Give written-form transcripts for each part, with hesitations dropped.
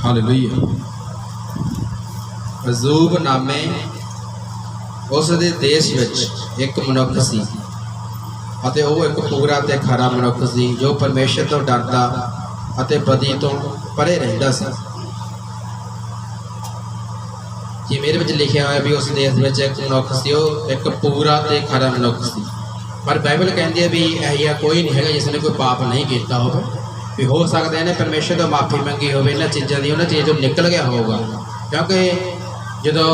Hallelujah. अजूब नामे उस दे देश विच एक मनुख सी अते वो एक पूरा ते खरा मनुख सी जो परमेश्वर तो डरदा अते बदी तो परे रहिंदा सी। जी मेरे विच लिखिया होया भी उस देश विच एक मनुख सी, वो एक पूरा ते खरा मनुख सी। पर बाइबल कहती है भी यह कोई नहीं है जिसने कोई पाप नहीं किया हो, भी हो सकता है इन्हें परमेश्वर तो माफ़ी मंगी हो इन्होंने चीज़ों की, उन्होंने चीज़ों निकल गया होगा। क्योंकि जो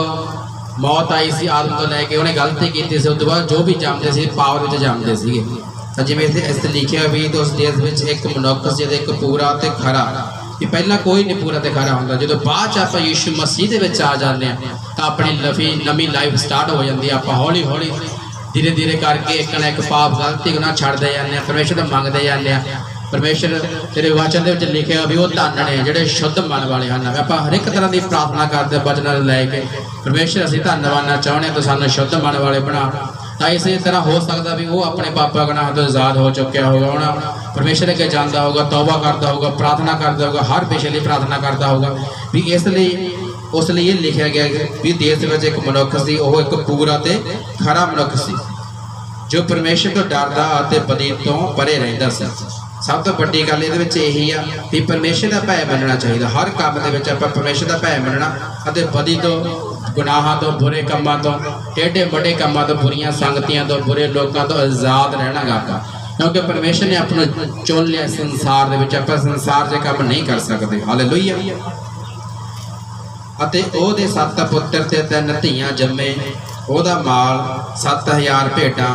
मौत आई सी आदम तो लैके उन्हें गलती की थी, उस बाद जो भी जमते थे पावर में जमते थे। तो जिमें इस लिखिया भी तो उस देश में एक मनुख से एक पूरा तो खरा, कि पहला कोई नहीं पूरा तो खरा होंगे, जो बाद आप यीशु मसीह के आ जाते हैं तो अपनी नवी लाइफ स्टार्ट हो जाती है। आप हौली हौली धीरे धीरे करके एक ना एक पाप गलती गुनाह छड्डते जाते हैं, परमेश्वर तो मंगते जाते हैं। परमेश्वर तेरे वचन के लिखे भी वो धन ने जोड़े शुद्ध मन वाले हैं। आप हर एक तरह की प्रार्थना करते वचन लैके परमेश्वर असीं धन्नवाद चाहते तो सानू शुद्ध मन वाले बना। तो इस तरह हो सकता भी वो अपने पापा गुनाह तो आज़ाद हो चुका होगा, उन्हें परमेश्वर अगे जाता होगा, तौबा करता होगा, प्रार्थना करता होगा, हर पिछली प्रार्थना करता होगा। भी इसलिए उस लिए लिखा गया भी देश में एक मनुख सी, वो एक पूरा ते खरा मनुख सी जो परमेश्वर तो डरदा अते बदी तो परे रहिंदा सी। सब तो वड्डी गल यही आ भी परमेश्वर का भय मनना चाहिए। हर काम के आप परमेश्वर का भय मनना अते बदी तो गुनाहां तो बुरे कामों तो टेढ़े बड़े कामों तो बुरियां संगतियां तो बुरे लोगों तो आज़ाद रहना गा, क्योंकि परमेश्वर ने अपना चुन लिया संसार के आप संसार से काम नहीं कर सकते। हालेलुया। अते ओहदे 7 पुत्र ते 3 धीआं जम्मे, ओहदा माल 7000 भेटां,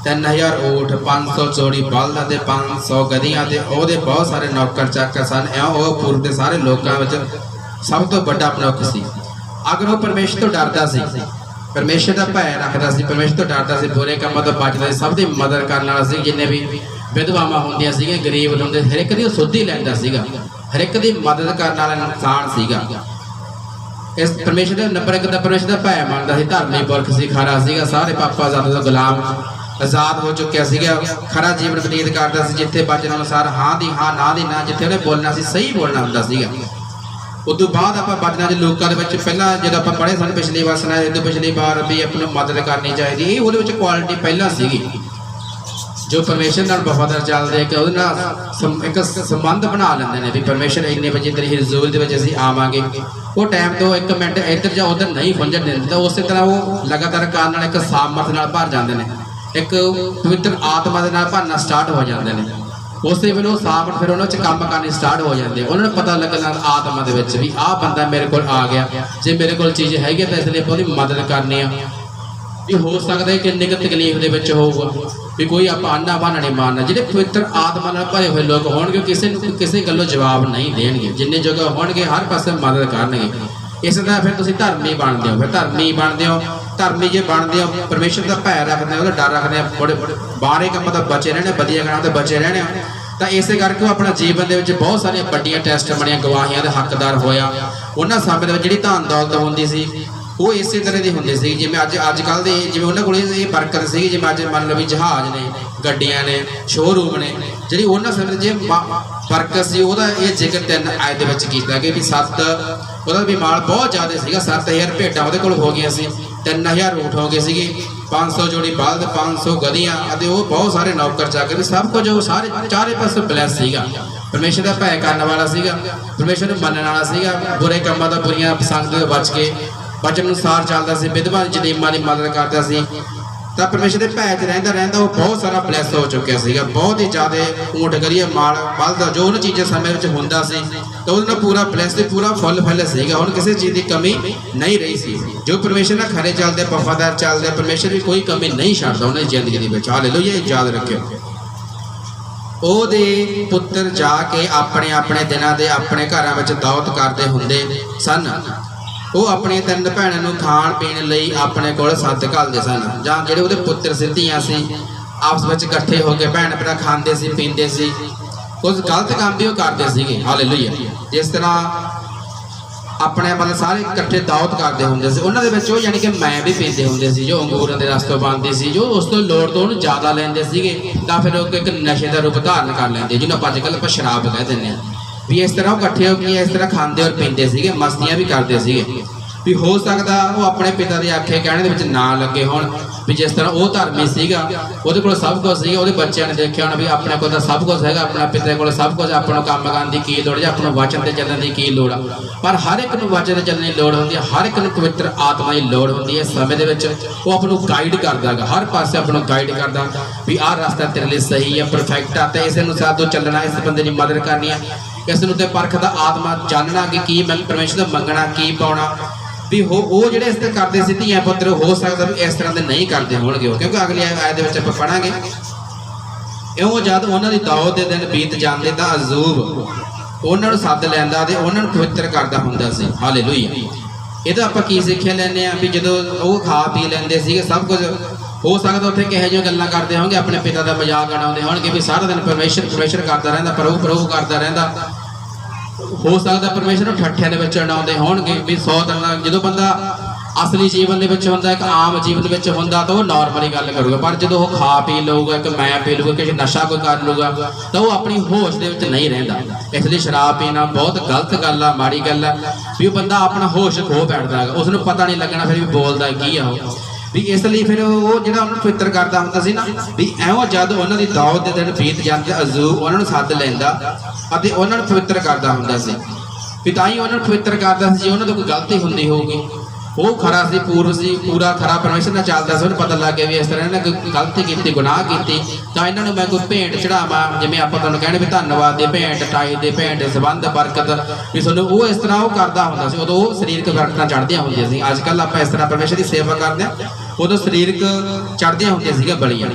3000 ऊठ, 500 जोड़ी बलद ते 500 गधियां ते ओहदे बहुत सारे नौकर चाकर सन। वो पूर्व के सारे लोगों में सब तो बड़ा मनुख सी। अगर वो परमेश्वर तो डरदा सी, परमेश्वर का भय रखता सी, परमेश्वर तो डरदा सी, बुरे कामों तो बचदा सी, सब की मदद करने वाला सी। जिन्हें भी विधवावां होंदियां सी, गरीब होंदे, हर एक दी सुध ही लैंदा सीगा, हर एक दी मदद करने वाला इंसान सीगा। इस परमेश्वर के नंबर 1 परमेश्वर का भय मनदा सी, धर्मी पुरख सी, खरा सीगा, सारे पापा जात तो गुलाम आज़ाद हो चुका सीगा, खरा जीवन बतीत करता सी, जिथे वचन अनुसार हाँ दी हाँ ना दी ना, जिथे उन्हें बोलना सी सही बोलना हुंदा सीगा। उदों बाद आप वचनों के लोगों के पहला जो आप पढ़े सन पिछली बार सुना, इदों पिछली बार भी अपनी मदद करनी चाहिए, ये वो क्वालिटी पहला सीगी जो परमेश्वर नाल वफादार चलते कि एक संबंध बना लेंगे ने भी परमेश्वर इन्ने बजे तेरी हजूर के असीं आवांगे। वो टाइम तो 1 मिनट इधर जाओ उधर नहीं पहुँचन देंगे, तो उस तरह वो लगातार कारण एक सामर्थ नाल भर जाते हैं, एक पवित्र आत्मा के नाल भरना स्टार्ट हो जाते हैं। उस वे वो सामर्थ फिर उन्होंने काम करनी स्टार्ट हो जाते हैं। उन्होंने पता लगना आत्मा के भी आ बंदा मेरे को आ गया, जो मेरे को चीज़ हैगी तो इसलिए उसकी मदद करनी है। भी हो सकता है कि किन्नी तकलीफ के होगा भी कोई आप आना बहाना नहीं मारना। जो पवित्र आत्मा भरे हुए लोग होंगे किसी गलों जवाब नहीं देंगे, जिन्ने जगह होंगे हर पासे मदद करनगे। इस तरह फिर तुम धर्मी बनते हो, फिर धर्मी बनते हो, धर्मी जो बनते हो परमेश्वर का भय रखते हो, डर रखते हैं, बड़े बाहरी कामों तो बचे रहने, वधिया कामों तो बचे रहने। तो इस करके वो अपने जीवन के बहुत सारिया बड़िया टेस्ट बनिया गवाहियां का हकदार होया। उन्होंने समय जी धन दौलत होंगी सी वो इस तरह की होंगी सी, जिमें अजकल के जिमें उन्होंने को बरकत सी, जिमें अज मान लो भी जहाज ने, गड्डियां ने, शोरूम ने, जी उन्होंने समय जो बरकत सी ये जिक्र 3 आयत किया कि 7 वह भी माल बहुत ज़्यादा सीगा, 7000 भेटां वो हो गई सी, 3000 ऊँट हो गए सी, 500 जोड़ी बलद, 500 गधियां, वो बहुत सारे नौकर चाकर, सब कुछ वो सारे चारे पासे ब्लैस सीगा। परमेश्वर का भय करने वाला सीगा, परमेश्वर को मनने वाला सीगा, बुरे कामों तो बुरियां संगत तो बच के वचन अनुसार चलता सी, विधवा जनीमां की मदद करता सी। तो परमेश्वर के भय रहिंदा रहिंदा वो बहुत सारा ब्लैस हो चुका सीगा, बहुत ही ज़्यादा ऊँट गरीय माल बलद जो उन्होंने चीज़ें समय में होंदा सी, तो उन्होंने पूरा ब्लैस पूरा फुल फैल सीगा। हुण किसी चीज़ की कमी नहीं रही सी। जो परमेश्वर ने खरे चलते वफादार चलते परमेश्वर भी कोई कमी नहीं छड्डदा उन्हें जिंदगी के। हालेलुया, याद रखियो। ओहदे पुत्र जाके अपने अपने दिनों के अपने घरों में दावत करते हुंदे सन। वो अपनी 3 भैनों को खाण पीण लई अपने कोल सद घलते सन, जां जिहड़े उहदे पुत्र सी धीआं सी आपस में इकट्ठे होकर भैन भरा खाते सी पींदे सी, कुछ गलत काम भी वो करते सीगे। हालेलुया। जिस तरह अपने मतलब सारे इकट्ठे दावत करते होंगे सी, उन्होंने वो यानी कि मैं भी पीते होंगे सी, जो अंगूरों के रस तो बनती सी, जो उस तो लोड़ तो उन्होंने ज़्यादा लेंदे सीगे, तां फिर एक नशे का रूप धारण कर लेंदे, जिन्होंने अजकल आप शराब कह दें। भी इस तरह इकट्ठे होकर इस तरह खाते और पीते थे, मस्तियां भी करते थे भी हो सकता वो अपने पिता के आखे कहने के ना लगे हो भी जिस तरह वो धर्मी सीगा वो सब कुछ सी बच्चों ने देखा होना भी अपने को सब कुछ है, अपने पिता को सब कुछ अपनों काम करने की लड़ या अपनों वचन से चलने की की लड़ पर हर एक वचन से चलने की लड़ होती है, हर एक पवित्र आत्मा की लड़ होती है। समय वो अपनों गाइड करता है, हर पास अपनों गाइड करता भी आह रास्ता तेरे लिए सही है, परफेक्ट है, तो इस अनुसार तो चलना, इस बंदे की मदद करनी है, इस परखदा आत्मा जानना कि मैं परमेश्वर का मंगना की पाना भी हो वो जो इस तरह करते थे धियां पुत्र हो सकता भी इस तरह के नहीं करते होंगे, क्योंकि अगली आयत में आप पढ़ांगे इउं जद उन्होंने दाऊद के दिन बीत जाते तो अजूब उन्होंने सद लैंदा ते उन्होंने पवित्र करता हुंदा सी। हालेलुया। ये तो आप की सिक्ख्या लैंदे भी जो वो खा पी लेंदे सी सब कुछ हो सकता उत्थे किहो जिहियां गल्लां करते होंगे, अपने पिता का मजाक उड़ाउंदे होणगे भी सारा दिन परमेश्वर परमेश्वर करता रहिंदा, प्रभु प्रभु करता रहिंदा, हो सकता परमेश्वर ठट्ठियां दे विच उड़ाउंदे होणगे भी 100 दिन जो बंदा असली जीवन के होंदा, एक आम जीवन में होंदा तो वो नॉर्मली गल करूगा, पर जो वो खा पी लूगा, एक मैं पी लूगा, किसी नशा कोई कर लूगा तो वो अपनी होश के नहीं रहिंदा। इसलिए शराब पीना बहुत गलत गल है, माड़ी गल है भी बंदा अपना होश खो बैठता है, उसनूं पता नहीं लगना फिर भी बोलता की है भी, इसलिए फिर वो जो पवित्र करता होंदा सी ना भी एवं जद उन्होंने दाऊद के दिन बीत जाते अजूब उन्होंने सद लैंदा अते उन्होंने पवित्र करता होंदा सी भी ताई उन्होंने पवित्र करता सी। जे उन्होंने कोई गलती होंदी होगी वो खरा सी पूर्व सी पूरा खरा परमेश्वर ने चलता सी, पता लग गया भी इस तरह इन्हें गलती की गुनाह की तो इन्होंने मैं कोई भेंट चढ़ावा जिमें आप तुहानूं कहने भी धन्नवाद की भेंट टाई की भेंट संबंध बरकत भी तुहानूं वो इस तरह वो करता होंदा सी, उदों शरीरक बरकतां चढ़दियां होंदियां सी। अजकल आप इस तरह परमेश्वर की सेवा करते हैं, उदों शरीरक चढ़दियां होंदियां सी बलियां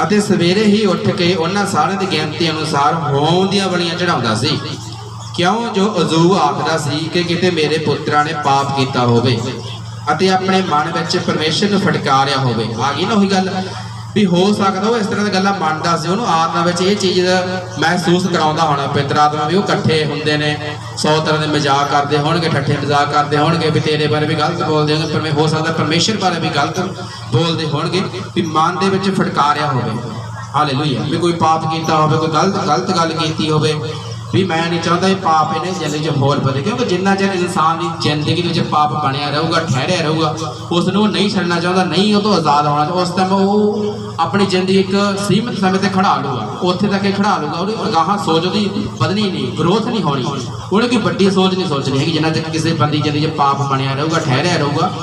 अते सवेरे ही उठ के उन्हां सारिਆਂ की गिनती अनुसार होम दीयां बलियां चढ़ाउंदा सी, क्यों जो अजूब आखदा सी कि किते मेरे पुत्रा ने पाप किया होवे अते अपने मन विच परमेश्वर नूं फटकारिया होवे। आ गई ना वही गल भी हो सकता वो इस तरह की गल्लां मनदा सी, उहनूं आत्मा विच ये चीज़ महसूस कराउंदा होना पवित्र आत्मा भी वो इकट्ठे हुंदे ने 100 तरह के मजाक करते होणगे, ठट्ठे मजाक करते होणगे भी तेरे बारे भी गलत बोलते होंगे, हो सकता परमेश्वर बारे भी गलत बोलते होणगे भी मन दे विच फटकारिया होवे। हालेलुया। भी कोई पाप किया होवे, कोई गलत गलत गल कीती होवे भी मैं नहीं चाहता पाप इन्हें जिंदगी च होर बढ़े, क्योंकि जिन्ना चिर इंसान की जिंदगी में पाप बनया रहूगा ठहरिया रहूगा उसनों नहीं छड़ना चाहता, नहीं वो तो आज़ाद होना, उस टाइम वो अपनी जिंदगी एक सीमित समय तक खड़ा लूगा, उत्थे तक खड़ा लूगा, और गाह सोच उसकी बदनी नहीं, ग्रोथ नहीं होनी, उन्हें कोई बड़ी सोच नहीं सोचनी है जिन्ना तक किसी बंदी जिंदगी पाप बनया रहूगा ठहरिया रहूगा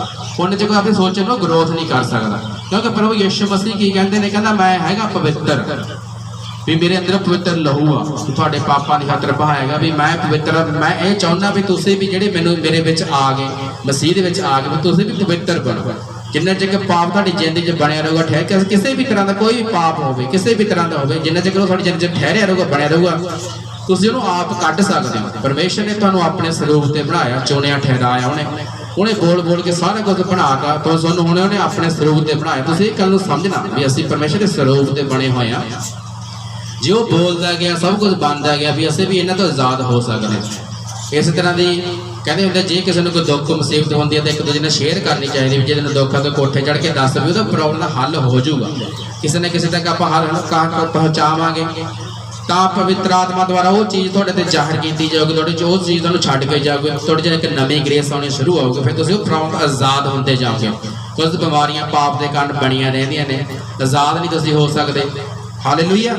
उन्हें जो अपनी सोच में ग्रोथ नहीं कर सकता। क्योंकि प्रभु यीशु मसीह की कहते हैं, कहना मैं है पवित्र भी मेरे अंदर पवित्र लहू आ थोड़े पापा की खातर बहाएगा भी मैं पवित्र, मैं ये चाहना भी तुम भी जे मेरे विच आ गए मसीह विच आ गए तुम भी पवित्र बनो। जिन्ना चर पाप थोड़ी जिंदगी बनया रहूगा ठहर किसी भी तरह का कोई भी पाप हो किसी भी तरह का हो जिन्ना चर थोड़ी जिंदगी ठहरिया रहूगा बनया रहूगा तुम उन्होंने आप कढ़ सकते हो। परमेश्वर ने तुहानूं अपने स्वरूप से बनाया, चुनिया, ठहराया, उन्हें बोल बोल के सारा कुछ बनाता तो सुन हुणे उन्हें अपने स्वरूप से बनाया। तुम इस गल समझना भी असीं परमेश्वर के स्वरूप से बने हुए हैं, जो बोलता गया सब कुछ बनता गया भी असें भी इन्हां तो आज़ाद हो सकते हैं। इस तरह की कहते होंगे जे किसी को कोई दुख मुसीबत होंगी तो एक दूजे ने शेयर करनी चाहिए, जिस दुख है तो कोठे चढ़ के दस भी वो प्रॉब्लम का हल हो जाऊगा, किसी न किसी तक आप हल पहुँचावे तो पवित्र आत्मा द्वारा वो चीज़ थोड़े ते जाहिर की जाएगी, थोड़ी जो चीज़ तुहानूं छड्ड के जाओगे थोड़ी जी एक नवी ग्रेस आनी शुरू होगी, फिर तुम प्रॉब्लम आज़ाद होते जाओगे। कुछ बीमारियां पाप के कारण बनिया रहिंदियां ने, आज़ाद नहीं तुसीं हो सकते। हालेलुया।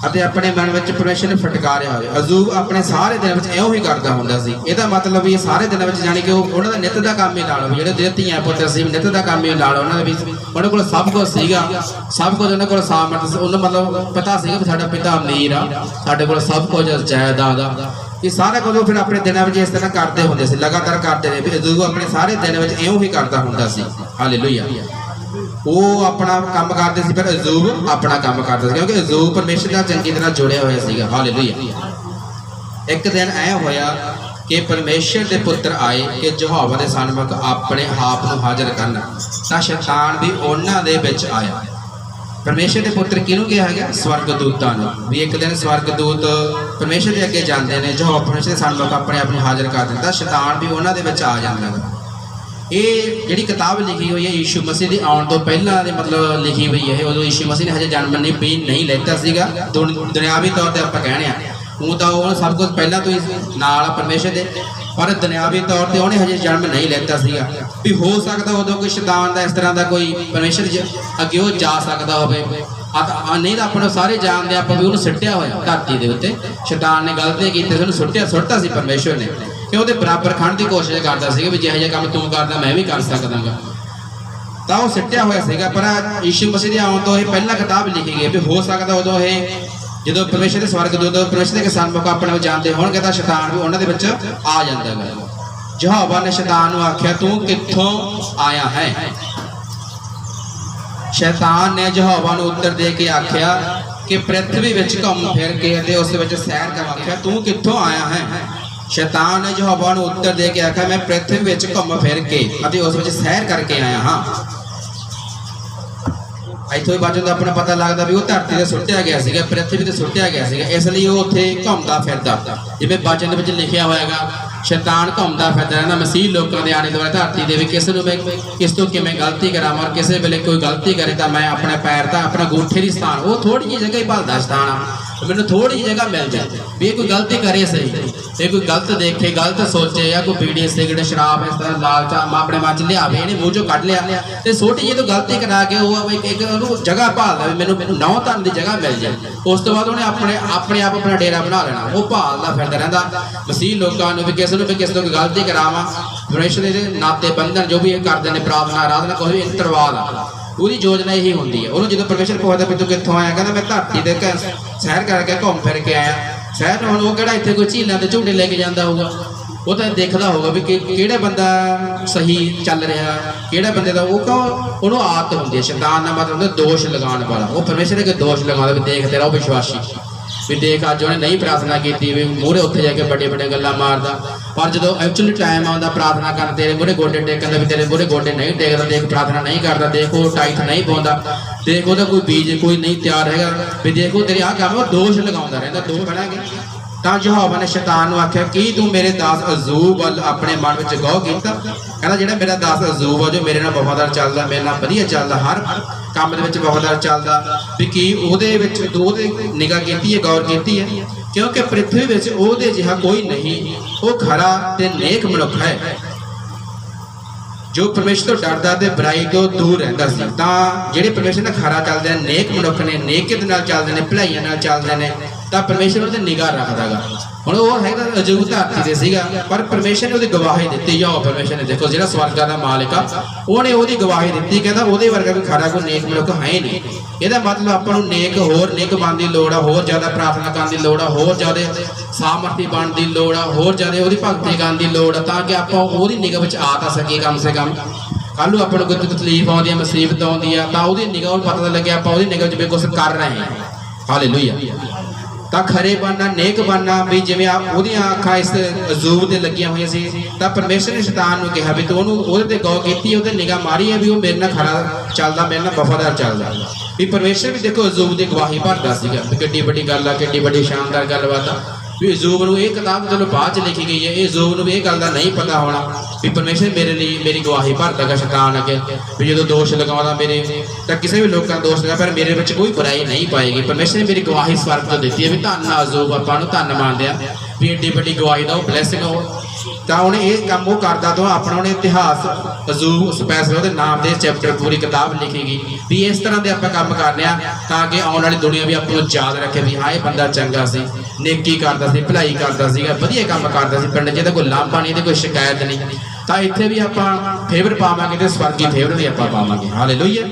अते अपने मन में परमेश्वर ने फटकारिया हो। अजूब अपने सारे दिन में इहो ही करता होंदा सी, इहदा मतलब भी सारे दिन में जानी कि उन्हों का नित का काम ही ला लो, जो धियां पुत्र सी नित का काम ही ला लो, उन्होंने को सब कुछ सीगा, सब कुछ उन्होंने को सामर्थ उन्होंने मतलब पता सीगा भी साडा पिता अमीर आ, साडे कोल सब कुछ जायदाद आ, ये सारा कुछ फिर अपने दिनों में इस तरह करते होंदे सी, लगातार करते रहे। अजूब अपने सारे दिन में इहो ही करता होंदा सी। हालेलुया। वो अपना काम करते थे, फिर अजूब अपना काम करता, क्योंकि अजूब परमेश्वर का चंगी तरह जुड़िया हुआ सीगा। हालेलुया। एक दिन ऐ होया कि परमेश्वर के पुत्र आए कि यहोवा के सन्मुख अपने आप को हाजिर करना, तो शैतान भी उन्हां दे विच आया। परमेश्वर के पुत्र किहनूं कहा गया? स्वर्गदूतां नूं। भी एक दिन स्वर्गदूत परमेश्वर के अगे जाते हैं, यहोवा परमेश्वर के सन्मुख अपने आप को हाजिर कर दिता, शैतान भी उन्हां दे विच आ जाता है। ये जी किताब लिखी हुई है यीशु मसीह के आने तो पहला मतलब लिखी हुई है, उदों यीशु मसीह ने हजे जन्म नहीं लेता सीगा, दुनियावी तौर पर आप कहने हूँ तो वो सब कुछ पहला तो ही नाल परमेश्वर दे, पर दुनियावी तौर पर उन्हें हजे जन्म नहीं लेता सीगा भी हो सकता उदों कोई शैतान का इस तरह का कोई परमेश्वर अगे वो जा सकता हो, नहीं तो अपने सारे जानते आप भी उन्होंने सुट्टिया होया धरती के उत्ते, शैतान ने गलती की सुट्टा सी परमेश्वर ने कि वो बराबर खंड की कोशिश करता सी भी जिहो जिहा काम तू करदा मैं भी कर सकदा गा, तो वो सुट्टिया होया सीगा। पर यीशु मसीह के आउण तो पहला किताब लिखी गई भी हो सकता उदों ये जो परमेश्वर के स्वर्ग दूत परमेश्वर के सन्मुख अपने जानते होणगे तां शैतान भी उन्हां दे विच आ जांदा गा। यहोवा ने शैतान नूं आख्या तू कित्थों आया है, शैतान ने यहोवा नूं उत्तर दे के आख्या कि पृथ्वी विच घूम फिर के उस विच सैर कर, आख्या तू कित्थों आया है, शैतान ने यहोवा नूं उत्तर दे के आख्या मैं पृथ्वी विच घूम फिर के उस विच सैर करके आया हाँ। इतों ही बाजों का अपना पता लगता भी वो धरती से सुट्टिया गया सीगा, पृथ्वी से सुट्टिया गया सीगा, इसलिए वो उत्थे घूमता फिरदा जिवें वचन दे विच लिखिया होएगा शैतान घूमता फिरदा रहिंदा मसीह लोगों के आने द्वारा धरती दे किस नूं मैं किस तो किवें गलती करावां, किसी वेले कोई गलती करे तो मैं अपने पैर दा अपना गूठे की स्थान वो थोड़ी जी जगह ही भालदा स्थान आ मैनूं थोड़ी जगह मिल जाए भी कोई गलती करे सही, ये कोई गलत देखे गलत सोचे या कोई बीड़ी सिगरेट शराब इस तरह लालच अपने मन च लियावे इन्हें मूँह चो कढ़ लिया तो छोटी जी तो गलती करा के वो एक जगह भालदा भी मैनूं नौ धन की जगह मिल जाए, उस तो बाद उन्हें अपने आप अपना डेरा बना लेना, वो भालदा फिरदा रहिंदा मसीह लोगों भी किस तो कोई गलती करावां परमेश्वर के नाते बंधन जो भी ये करते हैं प्रार्थना आराधना कोई भी इंतरवाद पूरी योजना यही होंगी है। उन्होंने जो परमेश्वर पुछदा भी तू कित्थों आया, कहना मैं धरती दे सैर करके घूम फिर के आया, सैर हुण वो किहड़ा इत्थे कोई झीलों के झूटे लेके जाता होगा, वो तो देखदा होगा भी किहड़ा बंदा सही चल रहा किहड़ा बंदे का वो उन्होंने आदत होंगी है। शैतान का मतलब दोष लगाने वाला, वो परमेश्वर के दोष लगाता भी देखते रहो विश्वासी भी देख अज उन्हें नहीं प्रार्थना की भी मूहरे उत्थे जाके बड़े बड़े गल्लां मारदा, पर जो एक्चुअली टाइम आता प्रार्थना कर तेरे मूहरे गोडे टेकन भी तेरे मूहरे गोडे नहीं टेकदा, देख प्रार्थना नहीं करता, देखो टाइट नहीं पाउंदा, देखो तो कोई बीज कोई नहीं तैयार है भी देखो तेरे आ काम दोष लगाउंदा रहिंदा दोष बनागे। तो यहोवा ने शैतान नूं आख्या कि तू मेरे दास अजूब वल अपने मन में गौर कीता, कहना जिहड़ा मेरा दास अजूब है जो मेरे नाल वफादार चलदा मेरे नाल वधिया चलदा हर काम दे विच वफादार चलदा भी कि उहदे विच उहदे निगाह कीती है गौर कीती है, क्योंकि पृथ्वी विच उहदे जिहा कोई नहीं, वो खरा ते नेक मनुख है जो परमेश्वर तो डरदा ते बुराई तो दूर रहिंदा सी। तां जिहड़े परमेश्वर नाल खरा चलदे ने नेक मनुख ने नेकियत नाल चलदे ने भलाईआं नाल चलदे ने तां परमेश्वर उहते निगाह रखदा गा। हुण वो हैगा अजूब धरती ते सीगा पर परमेश्वर ने उहदी गवाही दित्ती, जाओ परमेश्वर ने देखो जिहड़ा स्वर्गा दा मालिक आ उहने उहदी गवाही दित्ती, कहंदा उहदे वर्गा कोई खरा कोई नेक मनुख है नहीं। ਇਹਦਾ मतलब ਆਪਾਂ ਨੂੰ नेक होर नेक बनने की लोड़ आ, होर ज़्यादा प्रार्थना करने की लोड़ आ, होर ज़्यादा सामर्थी बनने की लोड़ आ, होर ज़्यादा उहदी भगती करने की लोड़ आ ताकि ਆਪਾਂ ਉਹਦੀ ਨਿਗਾਹ ਵਿੱਚ आ ਤਾਂ ਸਕੀਏ कम से कम। ਕੱਲ੍ਹ ਨੂੰ ਆਪਾਂ ਨੂੰ ਕੋਈ तकलीफ आउंदी है मुसीबत आउंदी है ਤਾਂ ਉਹਦੀ ਨਿਗਾਹ ਨੂੰ पता ਲੱਗੇ ਆਪਾਂ ਉਹਦੀ ਨਿਗਾਹ 'ਚ ਵੀ कुछ कर रहे हैं। हालेलुया। ਤਾਂ खरे बनना नेक बनना भी जिवें ਉਹਦੀਆਂ ਅੱਖਾਂ ਇਸ ਅਜ਼ੂਬ ਤੇ ਲੱਗੀਆਂ ਹੋਈਆਂ ਸੀ ਤਾਂ ਪਰਮੇਸ਼ਰ ਨੇ ਸ਼ੈਤਾਨ ਨੂੰ ਕਿਹਾ ਵੀ ਤੂੰ ਉਹਨੂੰ ਉਹਦੇ ਤੇ ਗੌਰ ਕੀਤੀ ਉਹਦੇ ਨਿਗਾਹ ਮਾਰੀ ਹੈ ਵੀ ਉਹ ਮੇਰੇ ਨਾਲ ਖਰਾ ਚੱਲਦਾ ਮੇਰੇ ਨਾਲ ਵਫਾਦਾਰ ਚੱਲਦਾ ਵੀ ਪਰਮੇਸ਼ਰ ਵੀ ਦੇਖੋ ਅਜ਼ੂਬ ਦੀ ਗਵਾਹੀ ਭਰਦਾ ਸੀਗਾ ਵੀ ਕਿੱਡੀ ਵੱਡੀ ਗੱਲ ਆ ਕਿੱਡੀ ਵੱਡੀ ਸ਼ਾਨਦਾਰ ਗੱਲਬਾਤ ਆ भी अजूब नूं ये किताब चलो बाद च लिखी गई है ये अजूब नूं ये गल दा नहीं पता होना भी परमेश्वर मेरे लिए मेरी गवाही भरदा गा शैतान अगे भी जो दोष लगाउंदा मेरे तां किसी भी लोकां दोष लगा पर मेरे विच कोई बुराई नहीं पाएगी। परमेश्वर ने मेरी गवाही स्वर्ग तो दी है भी धन अजूब आपां नूं धन मानदे आ भी एड्डी वड्डी गवाही दा ब्लैसिंग हो ਤਾਂ ਉਹਨੇ ਇਹ ਕੰਮ ਉਹ ਕਰਦਾ ਤੋਂ ਆਪਣਾ ਉਹਨੇ ਇਤਿਹਾਸ ਅਜ਼ੂਬ ਸਪੈਸ਼ਲ ਉਹਦੇ ਨਾਮ ਦੇ ਚੈਪਟਰ ਪੂਰੀ ਕਿਤਾਬ ਲਿਖੀ ਗਈ ਵੀ ਇਸ ਤਰ੍ਹਾਂ ਦੇ ਆਪਾਂ ਕੰਮ ਕਰਨੇ ਆ ਤਾਂ ਕਿ ਆਉਣ ਵਾਲੀ ਦੁਨੀਆ ਵੀ ਆਪਾਂ ਨੂੰ ਯਾਦ ਰੱਖੇ ਵੀ ਹਾਂ ਇਹ ਬੰਦਾ ਚੰਗਾ ਸੀ ਨੇਕੀ ਕਰਦਾ ਸੀ ਭਲਾਈ ਕਰਦਾ ਸੀਗਾ ਵਧੀਆ ਕੰਮ ਕਰਦਾ ਸੀ ਪਿੰਡ 'ਚ ਇਹਦਾ ਕੋਈ ਲਾਂਭਾ ਨਹੀਂ ਇਹਦੀ ਕੋਈ ਸ਼ਿਕਾਇਤ ਨਹੀਂ ਤਾਂ ਇੱਥੇ ਵੀ ਆਪਾਂ ਫੇਵਰ ਪਾਵਾਂਗੇ ਤੇ ਸਵਰਗੀ ਫੇਵਰ ਵੀ ਆਪਾਂ ਪਾਵਾਂਗੇ। ਹਾਲੇਲੂਇਆ।